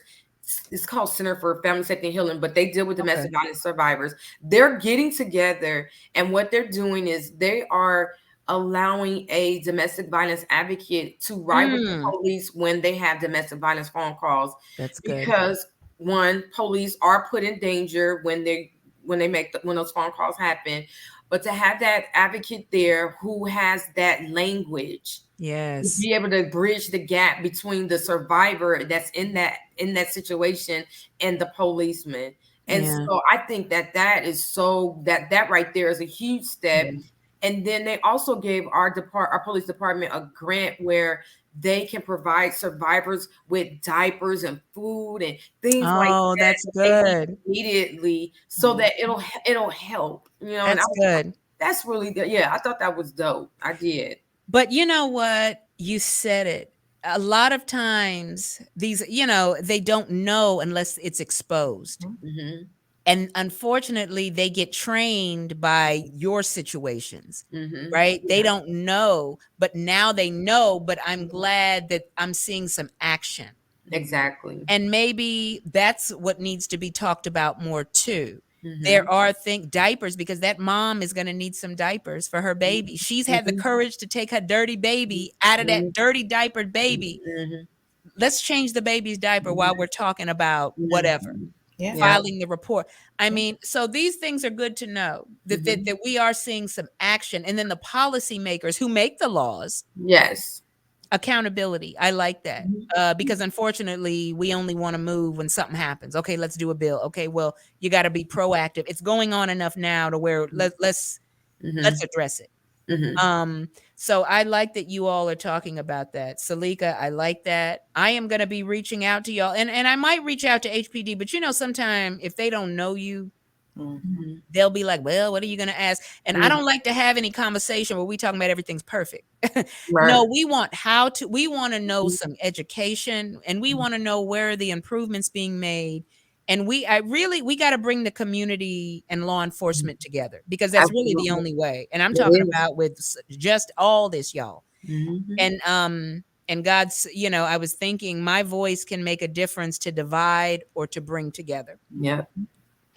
C: It's called Center for Family Safety and Healing, but they deal with
A: Okay.
C: domestic violence survivors. They're getting together, and what they're doing is they are allowing a domestic violence advocate to ride with the
A: Mm,
C: police when they have domestic violence phone calls,
A: that's good.
C: because one, police are put in danger when those phone calls happen, but to have that advocate there who has that language to
A: Yes.
C: be able to bridge the gap between the survivor that's in that situation and the policeman. And
A: Yeah.
C: so I think that is that right there is a huge step.
B: Yeah.
C: And then they also gave our police department a grant where they can provide survivors with diapers and food and things like
A: Oh,
C: that
A: that's
C: that they need
A: good.
C: immediately, so
B: Mhm.
C: that it'll help, and
A: That's good.
C: that's really good. Yeah, I thought that was dope. I did.
A: But you know what? You said it. A lot of times these, they don't know unless it's exposed.
C: Mhm.
A: And unfortunately, they get trained by your situations,
C: Mhm.
A: right? They
C: Yeah.
A: don't know, but now they know. But I'm glad that I'm seeing some action.
C: Exactly.
A: And maybe that's what needs to be talked about more too. There
C: Mhm.
A: are diapers, because that mom is going to need some diapers for her baby. She's had the
C: Mhm.
A: courage to take her dirty baby out of that
C: Mhm.
A: dirty diapered baby.
C: Mhm.
A: Let's change the baby's diaper while we're talking about whatever,
C: Mhm.
B: Yeah.
C: Yeah.
A: filing the report. I mean, so these things are good to know that we are seeing some action. And then the policymakers who make the laws,
C: Yes.
A: accountability. I like that.
C: Mhm.
A: Because unfortunately, we only want to move when something happens. Okay, let's do a bill. Okay, well, you got to be proactive. It's going on enough now to where let's
C: Mhm.
A: address it.
C: Mhm.
A: So I like that you all are talking about that. Selika, I like that. I am going to be reaching out to y'all, and I might reach out to HPD, but sometime if they don't know you,
B: Mhm.
A: They'll be like, well, what are you going to ask? And I don't like to have any conversation where we talking about everything's perfect. No,
C: Right.
A: we want we want to know some education, and we want to know where are the improvements being made. And we got to bring the community and law enforcement together, because that's really the
C: Absolutely.
A: only way. And I'm talking
C: It is.
A: about with just all this, y'all.
C: Mhm.
A: And God's, I was thinking my voice can make a difference to divide or to bring together.
C: Yep.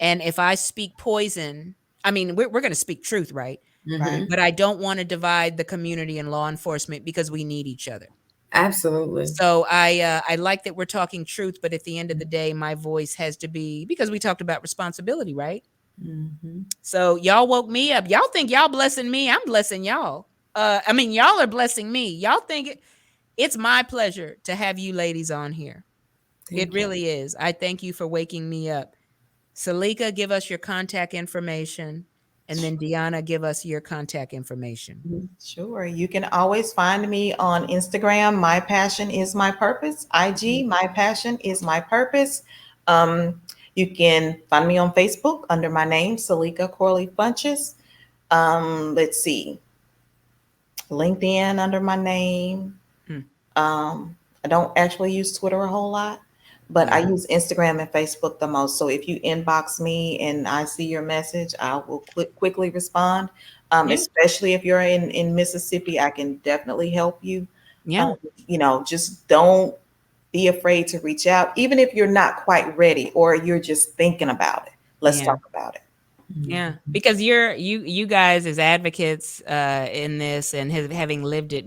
A: And if I speak poison, I mean, we're going to speak truth, right?
C: Mhm.
B: Right.
A: But I don't want to divide the community and law enforcement, because we need each other.
C: Absolutely.
A: So I like that we're talking truth, but at the end of the day, my voice has to be, because we talked about responsibility, right?
C: Mhm.
A: So y'all woke me up. Y'all think y'all blessing me? I'm blessing y'all. I mean, y'all are blessing me. Y'all think it's my pleasure to have you ladies on here. It
C: Thank you.
A: really is. I thank you for waking me up. Selika, give us your contact information. And then Diona, give us your contact information.
B: Sure. You can always find me on Instagram. My passion is my purpose. IG, my passion is my purpose. Um, you can find me on Facebook under my name, Selika Corley-Funchess. Let's see, LinkedIn under my name.
A: Hmm.
B: I don't actually use Twitter a whole lot, but I use Instagram and Facebook the most. So if you inbox me and I see your message, I will quickly respond.
A: Yeah.
B: Especially if you're in Mississippi, I can definitely help you.
A: Yeah.
B: Just don't be afraid to reach out, even if you're not quite ready or you're just thinking about it. Let's
A: Yeah.
B: talk about it.
A: Yeah, because you guys as advocates in this, and having lived it,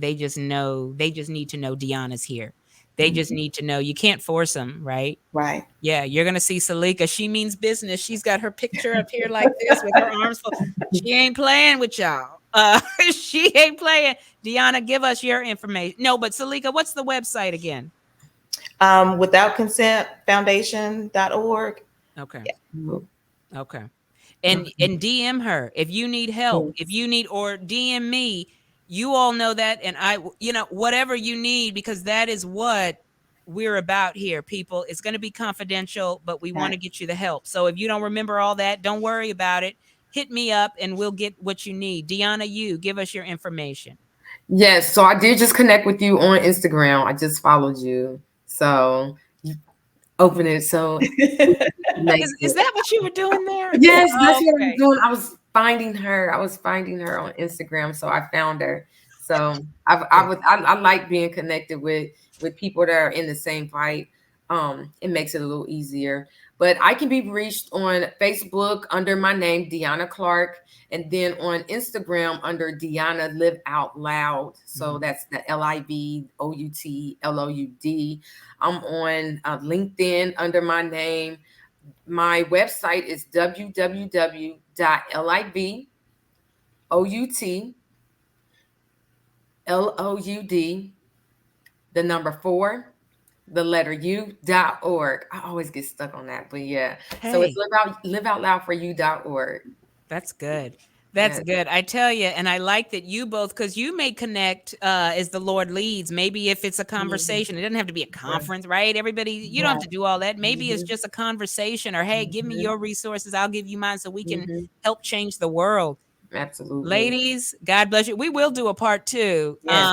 A: they just need to know Deanna's here. They just need to know. You can't force them, right?
B: Right.
A: Yeah, you're gonna see Selika. She means business. She's got her picture up here like this with her arms full. She ain't playing with y'all. She ain't playing. Deanna, give us your information. No, but Selika, what's the website again?
B: Without consent foundation.org.
A: Okay.
C: Mhm.
A: Okay. And DM her if you need help, if you need, or DM me. You all know that, and whatever you need, because that is what we're about here, people. It's going to be confidential, but we want
B: Right.
A: to get you the help. So if you don't remember all that, don't worry about it. Hit me up and we'll get what you need. Deanna, you give us your information.
C: Yes. So I did just connect with you on Instagram. I just followed you. So you open it. So
A: Is that what you were doing there?
C: yes, that's what I was
A: Okay.
C: doing. I was finding her. I was finding her on Instagram, so I found her. So I like being connected with people that are in the same fight. It makes it a little easier. But I can be reached on Facebook under my name, Diona Clark, and then on Instagram under Diona Live Out Loud. So that's the LIVOUTLOUD. I'm on LinkedIn under my name. My website is www.livoutloud, the number 4, the letter U.org. I always get stuck on that, but yeah. So it's
A: Hey,
C: liveoutloudforyou.org.
A: that's good. That's
C: Yeah.
A: good. I tell you, and I like that you both, because you may connect as the Lord leads. Maybe if it's a
C: Mhm.
A: conversation, it doesn't have to be a
C: Right.
A: conference, right? Everybody, you don't have
B: Right.
A: to do all that. Maybe it's
C: Mhm.
A: just a conversation, or hey, give me
C: Mhm.
A: your resources, I'll give you mine, so we can
C: Mhm.
A: help change the world.
C: Absolutely.
A: Ladies, God bless you. We will do a part 2.
B: Yes.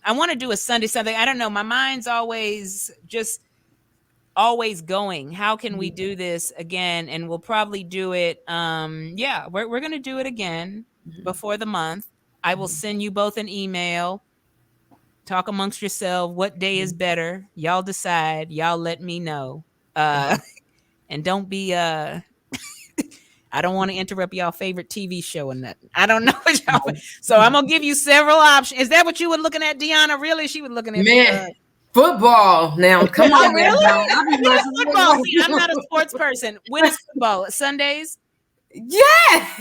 A: I want to do a Sunday something. I don't know. My mind's always going. How can we do this again? And we'll probably do it. Yeah, we're gonna do it again
C: Mhm.
A: before the month. I will send you both an email. Talk amongst yourself. What day is better? Y'all decide. Y'all let me know. Uh and don't be I don't want to interrupt y'all favorite TV show or nothing. I don't know what y'all. So I'm gonna give you several options. Is that what you were looking at, Deanna? Really? She was looking at.
C: Man, football now. Come
A: Oh,
C: on now.
A: really?
C: I'll be
A: When is
C: watching
A: football? See, I'm not a
C: football.
A: sports person. When is football? Sundays?
C: Yeah.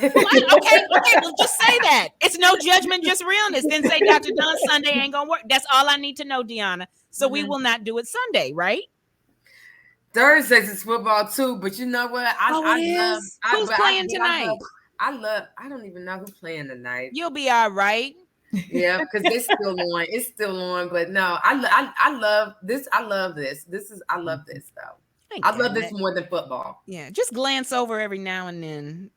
A: Well, okay. Well, just say that. It's no judgment, just realness. Then say Dr. Don Sunday ain't gonna work. That's all I need to know, Deanna. So we
C: Mhm.
A: will not do it Sunday, right?
C: Thursdays is football too, but you know what?
A: Oh, it is. Who's playing tonight?
C: I don't even know who's playing tonight.
A: You'll be all right.
C: Yeah, because it's still on. It's still on, but no, I love this. I love this. I love this though. I love this more than football.
A: Yeah, just glance over every now and then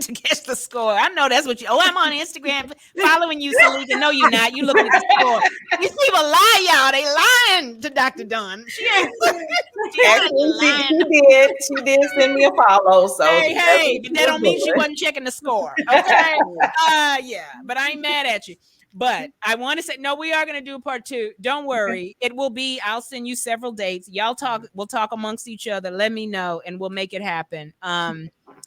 A: to catch the score. I know that's what you. Oh, I'm on Instagram following you, Selika. No, you're not. You looking at the score. These people lie, y'all. They lying to Dr. Dunn. She
B: did send me a follow. So
A: hey, but that don't mean she wasn't checking the score. Okay. Yeah, but I ain't mad at you. But I want to say, no, we are going to do a part 2. Don't worry. Okay. It will be, I'll send you several dates. Y'all talk, we'll talk amongst each other. Let me know and we'll make it happen.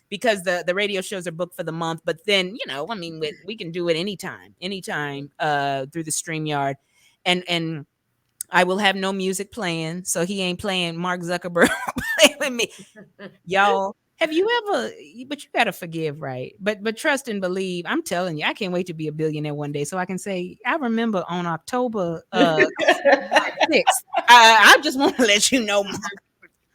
A: Because the radio shows are booked for the month, but then, I mean, we can do it anytime through the StreamYard. And I will have no music playing. So he ain't playing Mark Zuckerberg playing with me. Y'all. Have you ever, but you got to forgive, right? But trust and believe. I'm telling you, I can't wait to be a billionaire one day so I can say, I remember on October 6th. I just want to let you know.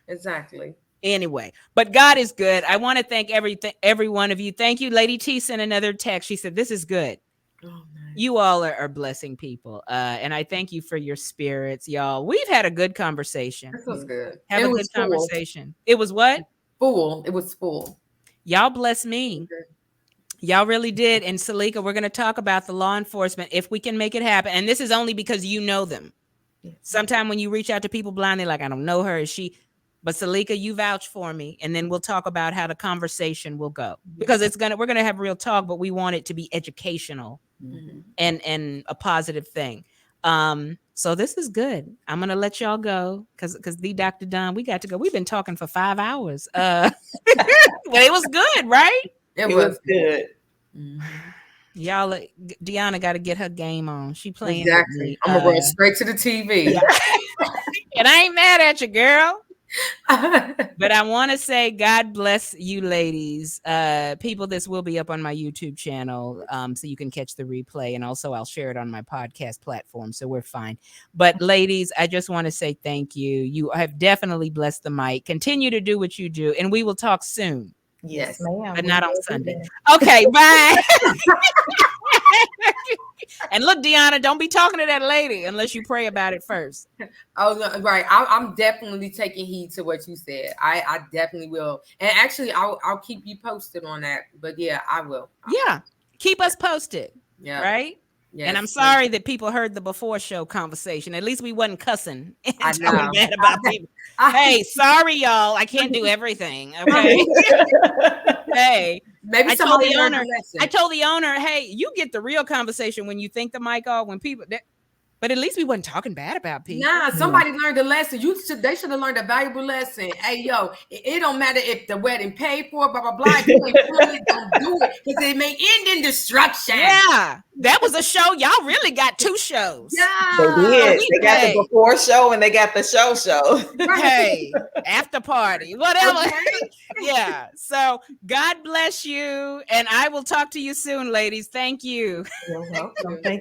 C: Exactly.
A: Anyway, but God is good. I want to thank every one of you. Thank you. Lady T sent another text. She said, this is good. Oh, nice. You all are blessing people. And I thank you for your spirits, y'all. We've had a good conversation.
C: This was good.
A: Have a good conversation. It was what?
C: Full. It was full.
A: Y'all bless me. Okay. Y'all really did. And Selika, we're going to talk about the law enforcement if we can make it happen. And this is only because you know them. Sometimes when you reach out to people blind, they're like, I don't know her. Is she? But Selika, you vouch for me. And then we'll talk about how the conversation will go. Because we're going to have real talk, but we want it to be educational and a positive thing. So this is good. I'm going to let y'all go because the Dr. Don, we got to go. We've been talking for 5 hours. But it was good, right?
B: It was good.
A: Mm-hmm. Y'all, Diona got to get her game on. She playing.
C: Exactly. I'm going to run straight to the TV.
A: And I ain't mad at you, girl. But I want to say God bless you ladies. People, this will be up on my YouTube channel, so you can catch the replay, and also I'll share it on my podcast platform, so we're fine. But ladies, I just want to say thank you. You have definitely blessed the mic. Continue to do what you do, and we will talk soon.
B: Yes, ma'am.
A: But not on Sunday. Okay, bye. And look, Diona, don't be talking to that lady unless you pray about it first.
C: Oh, right. I'm definitely taking heed to what you said. I definitely will. And actually, I'll keep you posted on that. But yeah, I will.
A: Yeah. Keep us posted. Yeah. Right? Yes, and I'm sorry that people heard the before show conversation. At least we wasn't cussing and talking bad about people. Hey, sorry, y'all. I can't do everything. Okay. Hey,
C: maybe
A: I told the owner, hey, you get the real conversation when you think the mic off, when people. But at least we wasn't talking bad about people.
C: Nah, somebody learned a lesson. They should have learned a valuable lesson. Hey, yo, it don't matter if the wedding paid for, blah, blah, blah. If you ain't doing it, don't do it. Because it may end in destruction.
A: Yeah. That was a show. Y'all really got 2 shows.
B: Yeah. They did. They got the before show and they got the show.
A: Hey, after party, whatever. Yeah. So God bless you. And I will talk to you soon, ladies. Thank you.
B: You're welcome. Thank